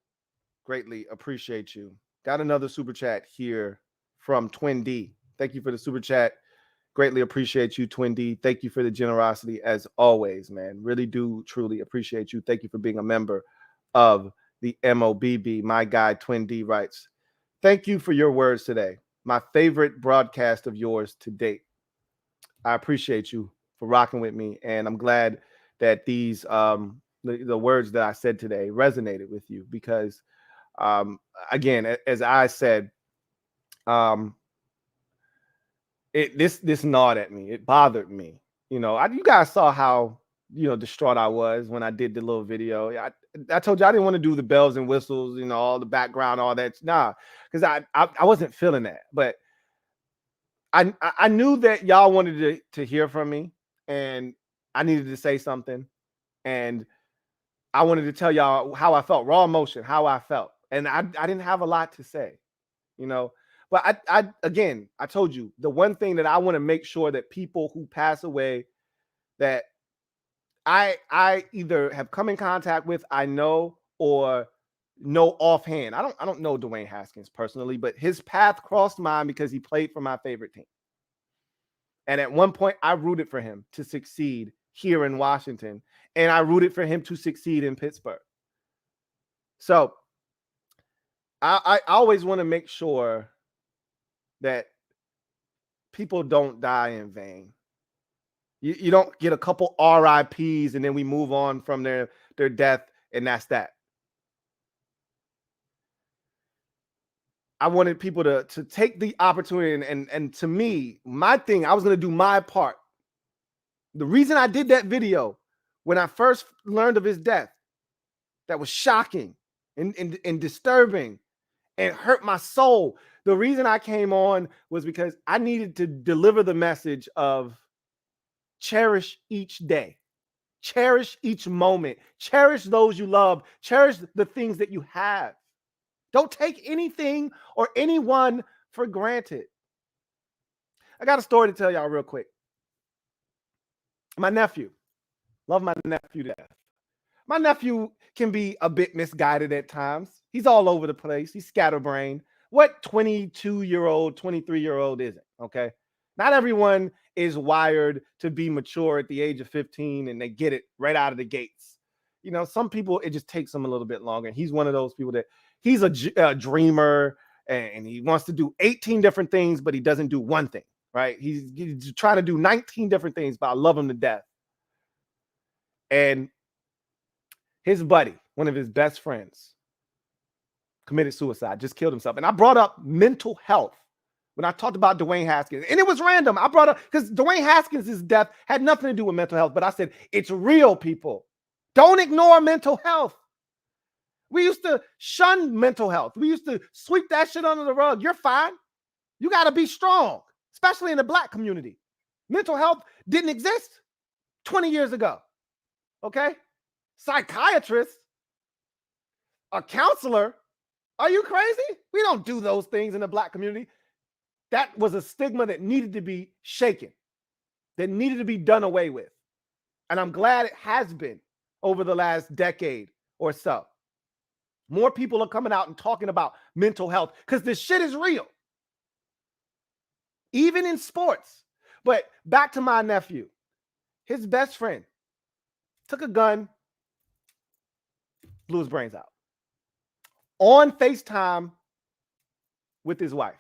Greatly appreciate you. Got another super chat here from Twin D. Thank you for the super chat. Greatly appreciate you, Twin D. Thank you for the generosity as always, man. Really do truly appreciate you. Thank you for being a member of the MOBB. My guy, Twin D, writes, thank you for your words today. My favorite broadcast of yours to date. I appreciate you for rocking with me, and I'm glad that these the words that I said today resonated with you because, again, as I said, this gnawed at me. It bothered me. You know, you guys saw how distraught I was when I did the little video. I told you I didn't want to do the bells and whistles, all the background, all that. Nah, because I wasn't feeling that. But I knew that y'all wanted to hear from me, and I needed to say something, and I wanted to tell y'all how I felt, raw emotion, how I felt, and I didn't have a lot to say, But I told you the one thing that I want to make sure that people who pass away that I either have come in contact with, I know, or know offhand. I don't know Dwayne Haskins personally, but his path crossed mine because he played for my favorite team. And at one point, I rooted for him to succeed here in Washington, and I rooted for him to succeed in Pittsburgh. So I always want to make sure that people don't die in vain. You don't get a couple RIPs and then we move on from their death, and that's that. I wanted people to take the opportunity, and to me, my thing, I was going to do my part. The reason I did that video when I first learned of his death, that was shocking and disturbing and hurt my soul. The reason I came on was because I needed to deliver the message of cherish each day, cherish each moment, cherish those you love, cherish the things that you have. Don't take anything or anyone for granted. I got a story to tell y'all real quick. My nephew, love my nephew to death. My nephew can be a bit misguided at times. He's all over the place. He's scatterbrained. What 22-year-old, 23-year-old isn't, okay? Not everyone is wired to be mature at the age of 15 and they get it right out of the gates. Some people, it just takes them a little bit longer. And he's one of those people that he's a dreamer and he wants to do 18 different things, but he doesn't do one thing. right? He's trying to do 19 different things, but I love him to death. And his buddy, one of his best friends, committed suicide, just killed himself. And I brought up mental health when I talked about Dwayne Haskins. And it was random. I brought up, because Dwayne Haskins' death had nothing to do with mental health, but I said, it's real, people. Don't ignore mental health. We used to shun mental health. We used to sweep that shit under the rug. You're fine. You got to be strong, especially in the Black community. Mental health didn't exist 20 years ago. Okay? Psychiatrist, a counselor. Are you crazy? We don't do those things in the Black community. That was a stigma that needed to be shaken, that needed to be done away with. And I'm glad it has been over the last decade or so. More people are coming out and talking about mental health because this shit is real. Even in sports. But back to my nephew. His best friend took a gun, blew his brains out. On FaceTime with his wife.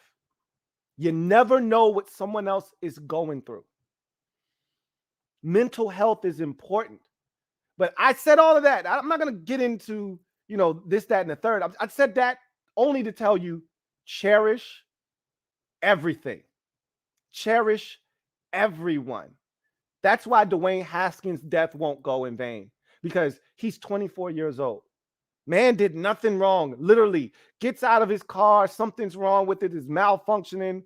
You never know what someone else is going through. Mental health is important. But I said all of that. I'm not going to get into, this, that, and the third. I said that only to tell you, cherish everything. Cherish everyone. That's why Dwayne Haskins' death won't go in vain, because he's 24 years old. Man did nothing wrong. Literally gets out of his car. Something's wrong with it. Is malfunctioning.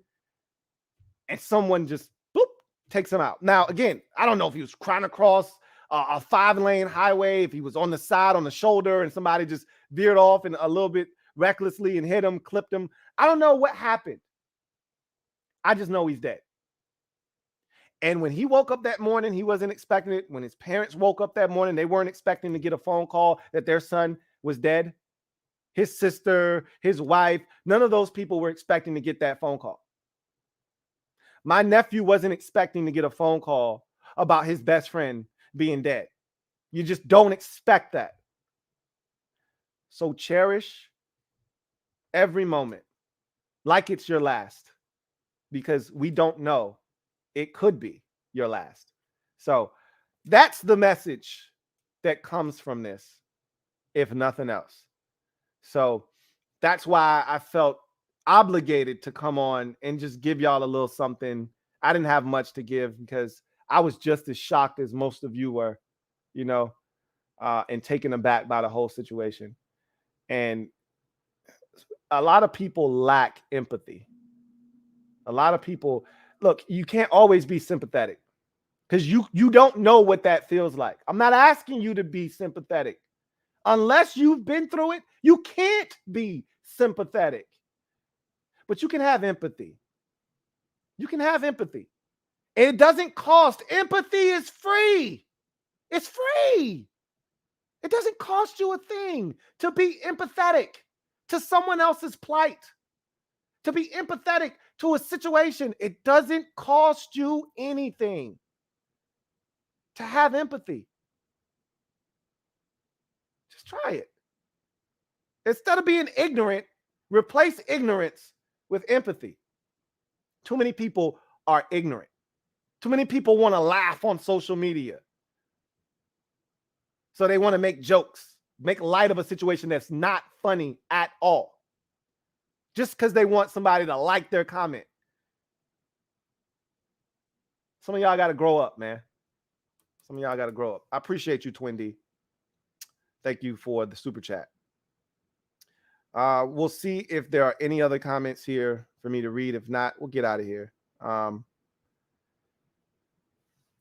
And someone just boop, takes him out. Now, again, I don't know if he was trying to cross a 5-lane highway, if he was on the side, on the shoulder, and somebody just veered off and a little bit recklessly and hit him, clipped him. I don't know what happened. I just know he's dead. And when he woke up that morning, he wasn't expecting it. When his parents woke up that morning, they weren't expecting to get a phone call that their son was dead. His sister, his wife, none of those people were expecting to get that phone call. My nephew wasn't expecting to get a phone call about his best friend being dead. You just don't expect that. So cherish every moment like it's your last, because we don't know. It could be your last. So that's the message that comes from this, if nothing else. So that's why I felt obligated to come on and just give y'all a little something. I didn't have much to give because I was just as shocked as most of you were, and taken aback by the whole situation. And a lot of people lack empathy. A lot of people, look, you can't always be sympathetic because you don't know what that feels like. I'm not asking you to be sympathetic. Unless you've been through it, you can't be sympathetic. But you can have empathy. You can have empathy. And it doesn't cost. Empathy is free. It's free. It doesn't cost you a thing to be empathetic to someone else's plight. To be empathetic to a situation, it doesn't cost you anything to have empathy. Just try it. Instead of being ignorant, replace ignorance with empathy. Too many people are ignorant. Too many people want to laugh on social media. So they want to make jokes, make light of a situation that's not funny at all. Just because they want somebody to like their comment. Some of y'all got to grow up, man. Some of y'all got to grow up. I appreciate you, Twin D. Thank you for the super chat. We'll see if there are any other comments here for me to read. If not, we'll get out of here.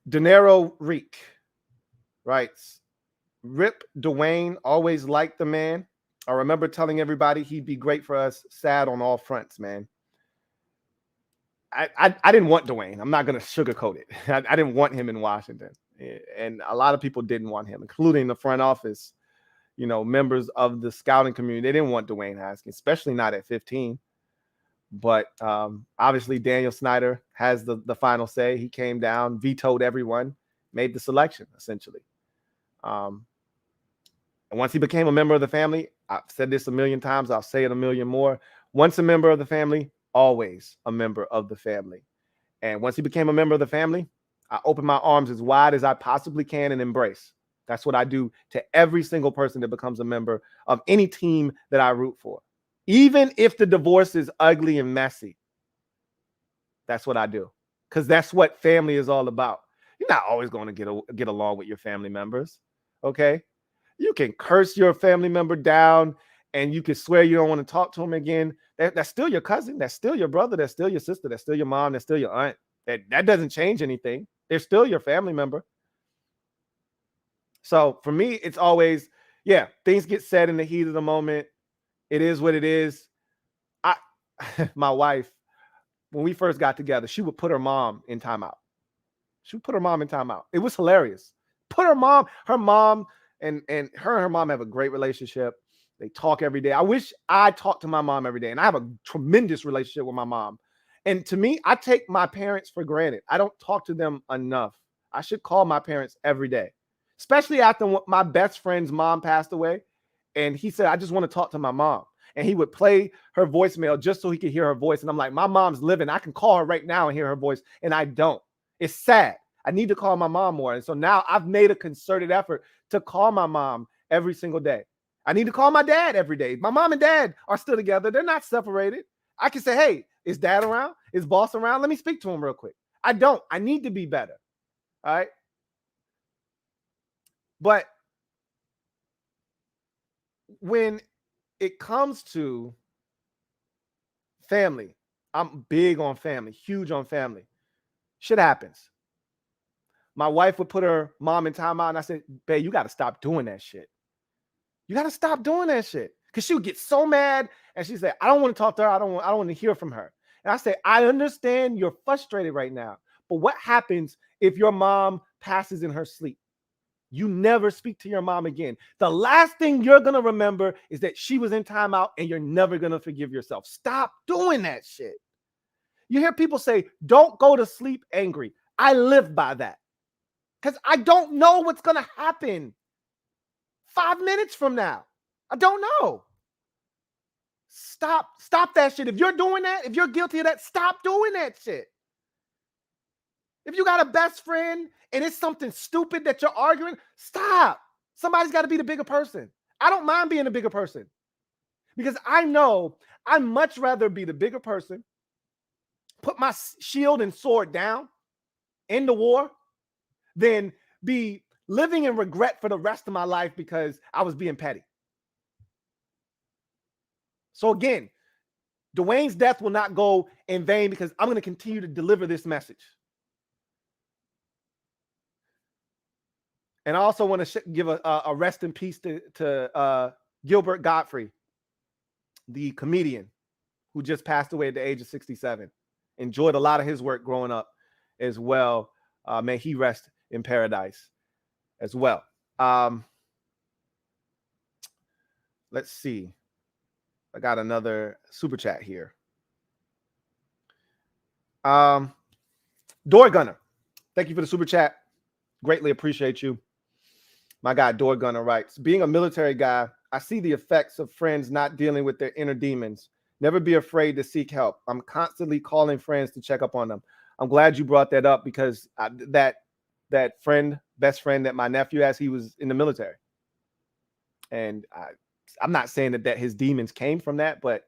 Dinero Reek writes, Rip Dwayne, always liked the man. I remember telling everybody he'd be great for us. Sad on all fronts, man. I didn't want Dwayne. I'm not going to sugarcoat it. I didn't want him in Washington. And a lot of people didn't want him, including the front office, members of the scouting community. They didn't want Dwayne Haskins, especially not at 15. But obviously Daniel Snyder has the final say. He came down, vetoed everyone, made the selection, essentially. And once he became a member of the family, I've said this a million times, I'll say it a million more. Once a member of the family, always a member of the family. And once he became a member of the family, I opened my arms as wide as I possibly can and embrace. That's what I do to every single person that becomes a member of any team that I root for. Even if the divorce is ugly and messy, that's what I do. Because that's what family is all about. You're not always going to get along with your family members, okay? You can curse your family member down and you can swear you don't want to talk to him again. That's still your cousin. That's still your brother. That's still your sister. That's still your mom. That's still your aunt. That doesn't change anything. They're still your family member. So for me, it's always, yeah, things get said in the heat of the moment. It is what it is. My wife, when we first got together, she would put her mom in timeout. She would put her mom in timeout. It was hilarious. Put her mom and her mom have a great relationship. They talk every day. I wish I talked to my mom every day, and I have a tremendous relationship with my mom. And to me, I take my parents for granted. I don't talk to them enough. I should call my parents every day, especially after my best friend's mom passed away. And he said, I just want to talk to my mom. And he would play her voicemail just so he could hear her voice. And I'm like, my mom's living. I can call her right now and hear her voice. And I don't. It's sad. I need to call my mom more. And so now I've made a concerted effort to call my mom every single day. I need to call my dad every day. My mom and dad are still together. They're not separated. I can say, hey, is dad around? Is boss around? Let me speak to him real quick. I don't. I need to be better. All right. But when it comes to family, I'm big on family, huge on family. Shit happens. My wife would put her mom in timeout, and I said, babe, you got to stop doing that shit. You got to stop doing that shit. Because she would get so mad, and she said, I don't want to talk to her. I don't want to hear from her. And I say, I understand you're frustrated right now, but what happens if your mom passes in her sleep? You never speak to your mom again. The last thing you're going to remember is that she was in timeout, and you're never going to forgive yourself. Stop doing that shit. You hear people say, don't go to sleep angry. I live by that because I don't know what's going to happen 5 minutes from now. I don't know. Stop that shit. If you're doing that, if you're guilty of that, stop doing that shit. If you got a best friend and it's something stupid that you're arguing, stop. Somebody's got to be the bigger person. I don't mind being the bigger person because I know I'd much rather be the bigger person, put my shield and sword down, end the war, than be living in regret for the rest of my life because I was being petty. So again, Dwayne's death will not go in vain because I'm going to continue to deliver this message. And I also want to give a rest in peace to Gilbert Godfrey, the comedian who just passed away at the age of 67. Enjoyed a lot of his work growing up as well. May he rest in paradise as well. Let's see. I got another super chat here. Door Gunner, thank you for the super chat. Greatly appreciate you. My guy Door Gunner writes, being a military guy, I see the effects of friends not dealing with their inner demons. Never be afraid to seek help. I'm constantly calling friends to check up on them. I'm glad you brought that up because that friend, best friend that my nephew has, he was in the military. And I'm not saying that his demons came from that, but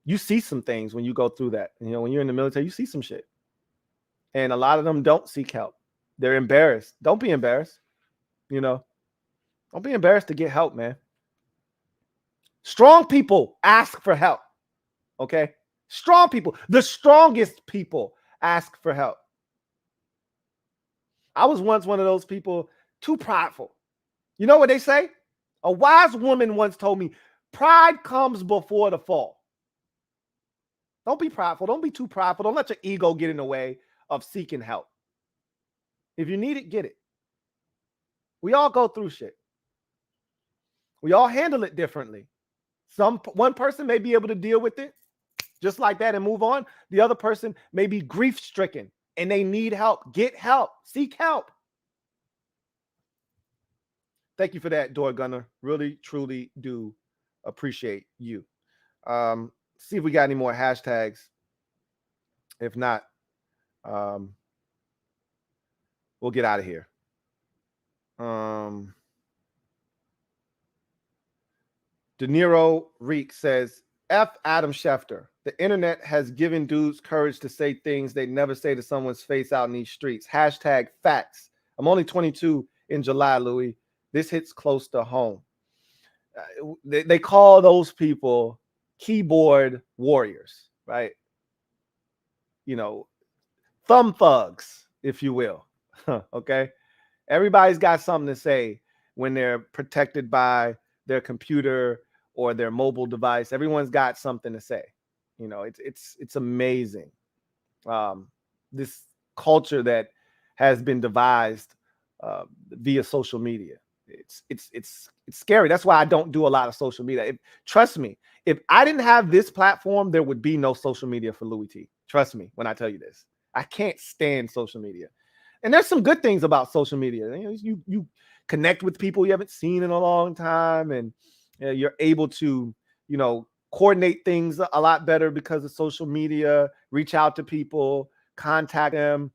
you see some things when you go through that. You know, when you're in the military, you see some shit. And a lot of them don't seek help. They're embarrassed. Don't be embarrassed. You know, don't be embarrassed to get help, man. Strong people ask for help. Okay? Strong people, the strongest people ask for help. I was once one of those people, too prideful. You know what they say? A wise woman once told me, pride comes before the fall. Don't be prideful. Don't be too prideful. Don't let your ego get in the way of seeking help. If you need it, get it. We all go through shit. We all handle it differently. One person may be able to deal with it just like that and move on. The other person may be grief-stricken and they need help. Get help. Seek help. Thank you for that, Door Gunner. Really, truly do appreciate you. See if we got any more hashtags. If not, We'll get out of here. De Niro Reek says, F Adam Schefter. The internet has given dudes courage to say things they'd never say to someone's face out in these streets. Hashtag facts. I'm only 22 in July, Louie. This hits close to home. They call those people keyboard warriors, right? You know, thumb thugs, if you will. Okay? Everybody's got something to say when they're protected by their computer or their mobile device. Everyone's got something to say. You know, it's amazing. This culture that has been devised via social media. It's scary. That's why I don't do a lot of social media. Trust me, if I didn't have this platform, there would be no social media for Louie T. Trust me when I tell you this. I can't stand social media. And there's some good things about social media. You connect with people you haven't seen in a long time, and you're able to, coordinate things a lot better because of social media, reach out to people, contact them.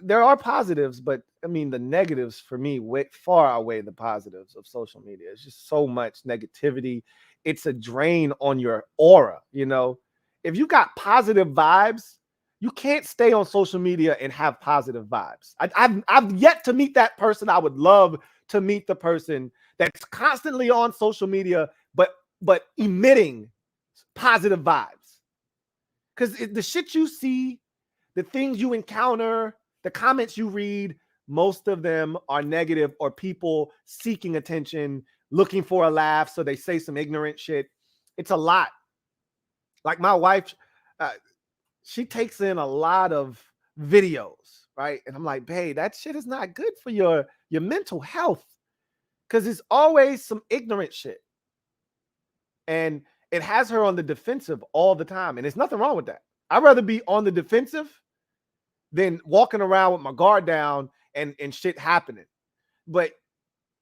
There are positives, but I mean, the negatives for me far outweigh the positives of social media. It's just so much negativity. It's a drain on your aura. If you got positive vibes, you can't stay on social media and have positive vibes. I've yet to meet that person. I would love to meet the person that's constantly on social media, but emitting positive vibes. Because the shit you see, the things you encounter, the comments you read, most of them are negative or people seeking attention, looking for a laugh, so they say some ignorant shit. It's a lot. Like my wife, she takes in a lot of videos, right? And I'm like, babe, that shit is not good for your mental health, because it's always some ignorant shit. And it has her on the defensive all the time. And there's nothing wrong with that. I'd rather be on the defensive than walking around with my guard down and shit happening. But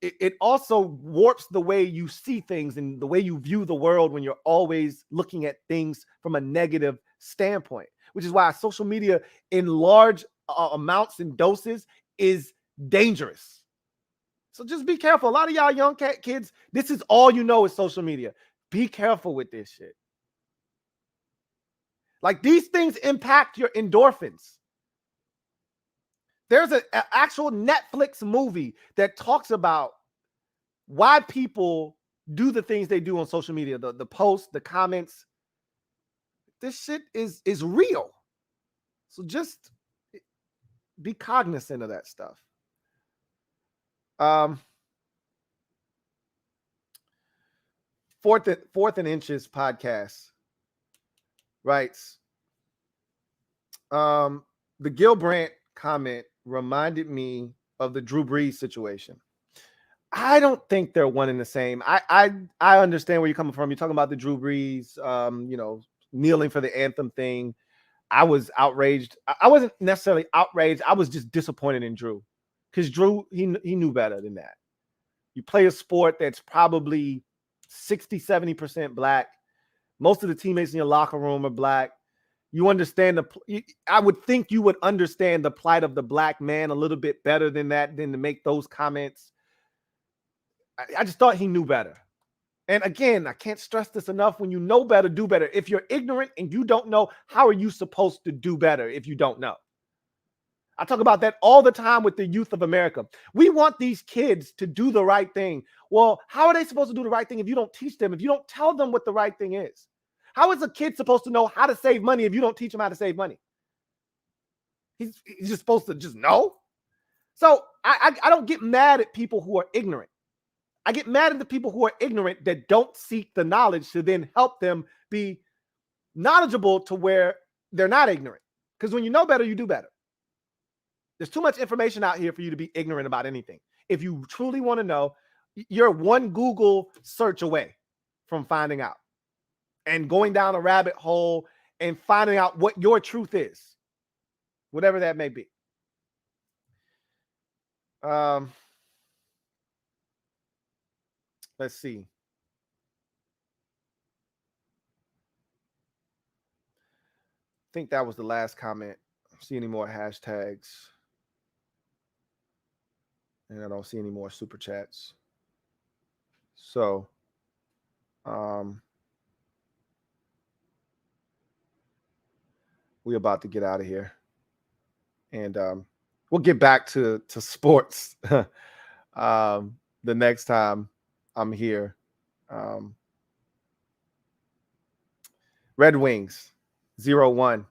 it also warps the way you see things and the way you view the world when you're always looking at things from a negative standpoint, which is why social media in large amounts and doses is dangerous. So just be careful. A lot of y'all young kids, this is all you know is social media. Be careful with this shit. Like, these things impact your endorphins. There's an actual Netflix movie that talks about why people do the things they do on social media, the posts, the comments. This shit is real. So just be cognizant of that stuff. Fourth and Inches podcast writes, the Gil Brandt comment reminded me of the Drew Brees situation. I don't think they're one and the same. I understand where you're coming from. You're talking about the Drew Brees, kneeling for the anthem thing. I was outraged. I wasn't necessarily outraged. I was just disappointed in Drew, because Drew, he knew better than that. You play a sport that's probably 60-70% black. Most of the teammates in your locker room are black. You understand I would think you would understand the plight of the black man a little bit better than that, than to make those comments. I just thought he knew better. And again, I can't stress this enough. When you know better, do better. If you're ignorant and you don't know, how are you supposed to do better if you don't know? I talk about that all the time with the youth of America. We want these kids to do the right thing. Well, how are they supposed to do the right thing if you don't teach them, if you don't tell them what the right thing is? How is a kid supposed to know how to save money if you don't teach him how to save money? He's just supposed to just know. So I don't get mad at people who are ignorant. I get mad at the people who are ignorant that don't seek the knowledge to then help them be knowledgeable to where they're not ignorant. Because when you know better, you do better. There's too much information out here for you to be ignorant about anything. If you truly want to know, you're one Google search away from finding out and going down a rabbit hole and finding out what your truth is, whatever that may be. Let's see. I think that was the last comment see any more hashtags. And I don't see any more super chats. So, we're about to get out of here. And we'll get back to sports the next time I'm here. Red Wings 01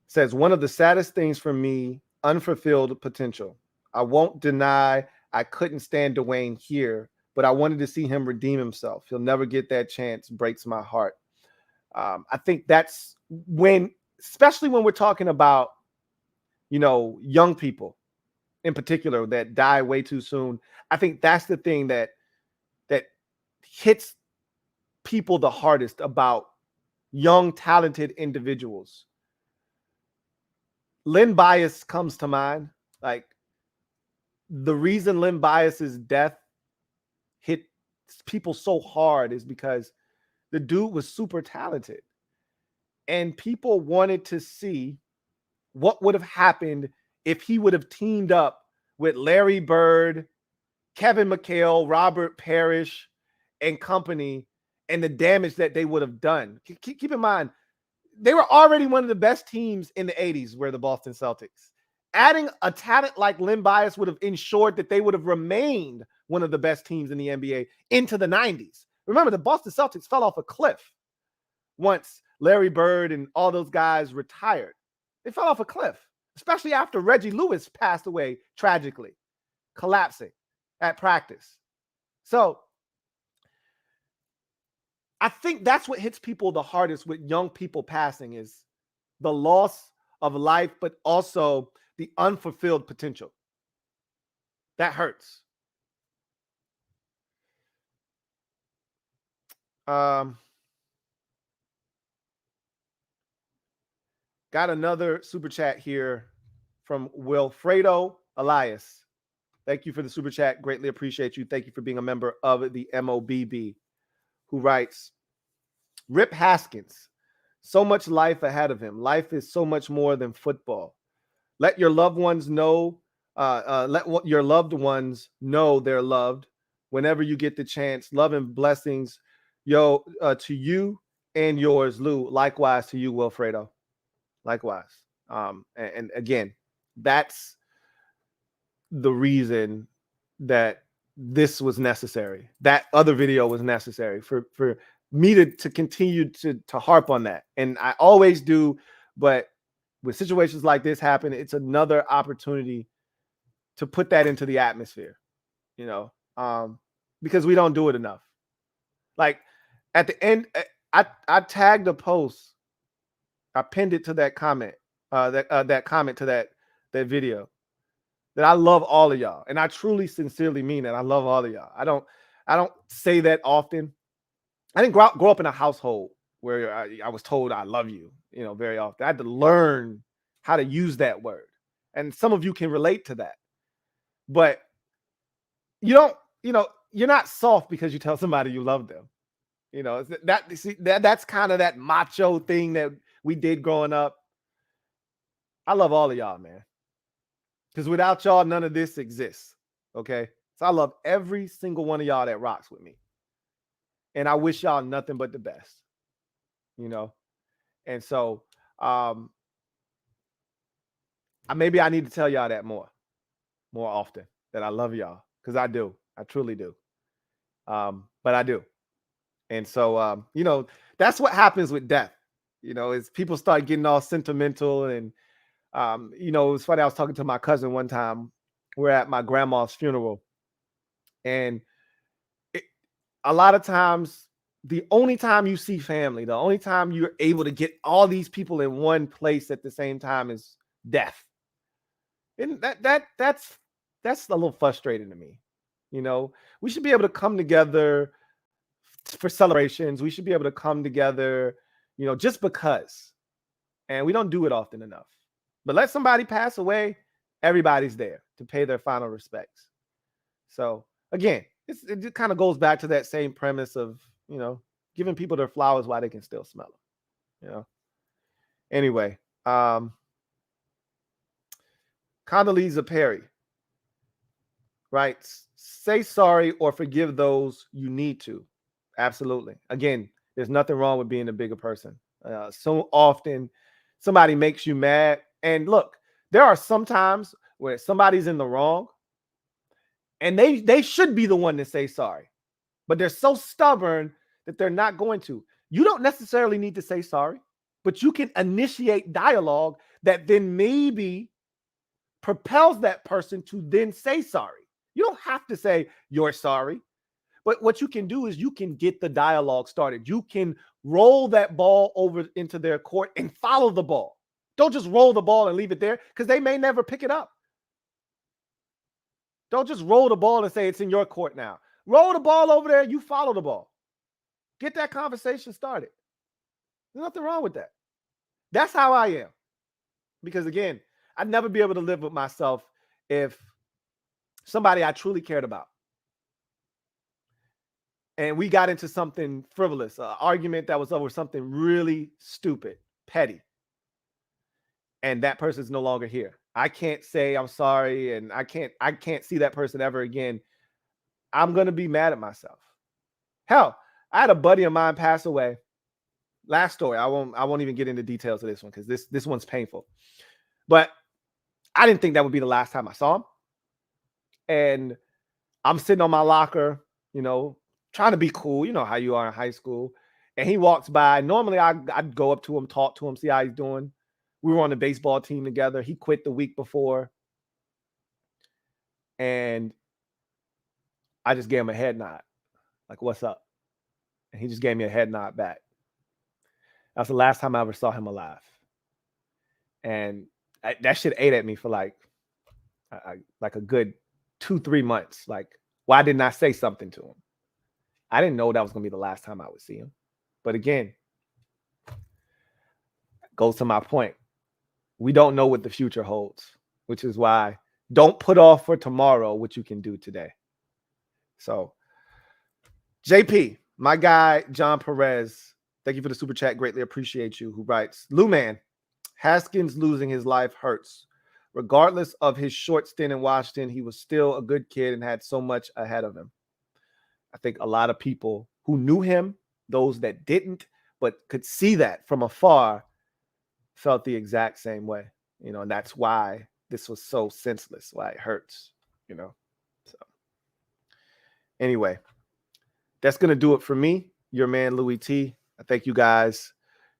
says, one of the saddest things for me, unfulfilled potential. I won't deny I couldn't stand Dwayne here, but I wanted to see him redeem himself. He'll never get that chance. Breaks my heart. I think that's when, especially when we're talking about, young people in particular that die way too soon. I think that's the thing that hits people the hardest about young, talented individuals. Len Bias comes to mind. Like, the reason Len Bias's death hit people so hard is because the dude was super talented. And people wanted to see what would have happened if he would have teamed up with Larry Bird, Kevin McHale, Robert Parrish, and company, and the damage that they would have done. Keep in mind, they were already one of the best teams in the 80s, were the Boston Celtics. Adding a talent like Len Bias would have ensured that they would have remained one of the best teams in the NBA into the 90s. Remember, the Boston Celtics fell off a cliff once Larry Bird and all those guys retired. They fell off a cliff, especially after Reggie Lewis passed away tragically, collapsing at practice. So I think that's what hits people the hardest with young people passing, is the loss of life, but also the unfulfilled potential. That hurts. Got another super chat here from Wilfredo Elias. Thank you for the super chat. Greatly appreciate you. Thank you for being a member of the MOBB, who writes, Rip Haskins, so much life ahead of him. Life is so much more than football. Let your loved ones know, your loved ones know they're loved whenever you get the chance. Love and blessings, to you and yours, Lou. Likewise to you, Wilfredo. Likewise. And again, that's the reason that this was necessary. That other video was necessary for me to continue to harp on that. And I always do, but when situations like this happen, it's another opportunity to put that into the atmosphere, because we don't do it enough. Like, at the end, I tagged a post. I pinned it to that comment, that comment to that video, that I love all of y'all. And I truly, sincerely mean that. I love all of y'all. I don't say that often. I didn't grow up in a household where I was told I love you, very often. I had to learn how to use that word. And some of you can relate to that. But you're not soft because you tell somebody you love them. That's kind of that macho thing that we did growing up. I love all of y'all, man. Because without y'all, none of this exists. Okay? So I love every single one of y'all that rocks with me. And I wish y'all nothing but the best. And so maybe I need to tell y'all that more often, that I love y'all, because I do. I truly do. But I do. And so, that's what happens with death, is people start getting all sentimental. And, it was funny. I was talking to my cousin one time. We're at my grandma's funeral. And a lot of times, the only time you see family, the only time you're able to get all these people in one place at the same time is death. And that's a little frustrating to me. We should be able to come together for celebrations. We should be able to come together, just because. And we don't do it often enough. But let somebody pass away, everybody's there to pay their final respects. So again, it kind of goes back to that same premise of, giving people their flowers while they can still smell them. Anyway, Condoleezza Perry writes, say sorry or forgive those you need to. Absolutely. Again, there's nothing wrong with being a bigger person. So often somebody makes you mad. And look, there are some times where somebody's in the wrong and they should be the one to say sorry, but they're so stubborn that they're not going to. You don't necessarily need to say sorry, but you can initiate dialogue that then maybe propels that person to then say sorry. You don't have to say you're sorry, but what you can do is you can get the dialogue started. You can roll that ball over into their court and follow the ball. Don't just roll the ball and leave it there because they may never pick it up. Don't just roll the ball and say it's in your court now. Roll the ball over there. You follow the ball. Get that conversation started. There's nothing wrong with that. That's how I am. Because again, I'd never be able to live with myself if somebody I truly cared about and we got into something frivolous, an argument that was over something really stupid, petty, and that person's no longer here. I can't say I'm sorry, and I can't see that person ever again. I'm gonna be mad at myself. Hell, I had a buddy of mine pass away. Last story. I won't even get into details of this one because this one's painful. But I didn't think that would be the last time I saw him. And I'm sitting on my locker, trying to be cool. You know how you are in high school. And he walks by. Normally, I'd go up to him, talk to him, see how he's doing. We were on the baseball team together. He quit the week before. And I just gave him a head nod. Like, what's up? And he just gave me a head nod back. That's the last time I ever saw him alive. And that shit ate at me for like a good 2-3 months. Like, why didn't I say something to him? I didn't know that was going to be the last time I would see him. But again, goes to my point. We don't know what the future holds, which is why don't put off for tomorrow what you can do today. So, JP, my guy, John Perez, thank you for the super chat. Greatly appreciate you. Who writes, Lou man, Haskins losing his life hurts. Regardless of his short stint in Washington, he was still a good kid and had so much ahead of him. I think a lot of people who knew him, those that didn't, but could see that from afar, felt the exact same way. And that's why this was so senseless, why it hurts, So anyway, that's going to do it for me, your man, Louie T. I thank you guys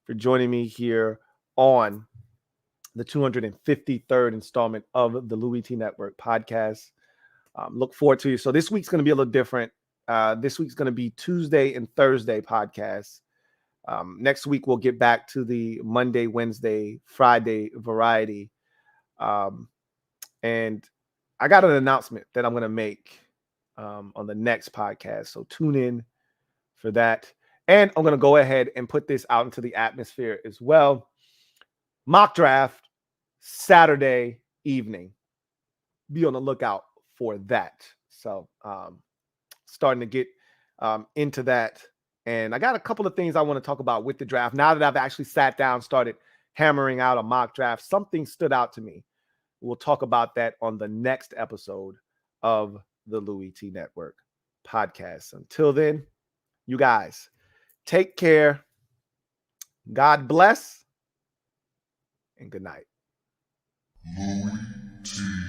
for joining me here on the 253rd installment of the Louie T Network podcast. Look forward to you. So this week's going to be a little different. This week's going to be Tuesday and Thursday podcasts. Next week, we'll get back to the Monday, Wednesday, Friday variety. And I got an announcement that I'm going to make on the next podcast. So tune in for that. And I'm going to go ahead and put this out into the atmosphere as well. Mock draft Saturday evening. Be on the lookout for that. So starting to get into that. And I got a couple of things I want to talk about with the draft. Now that I've actually sat down, started hammering out a mock draft, something stood out to me. We'll talk about that on the next episode of the Louie T Network podcast. Until then, you guys take care. God bless and good night. Louie T.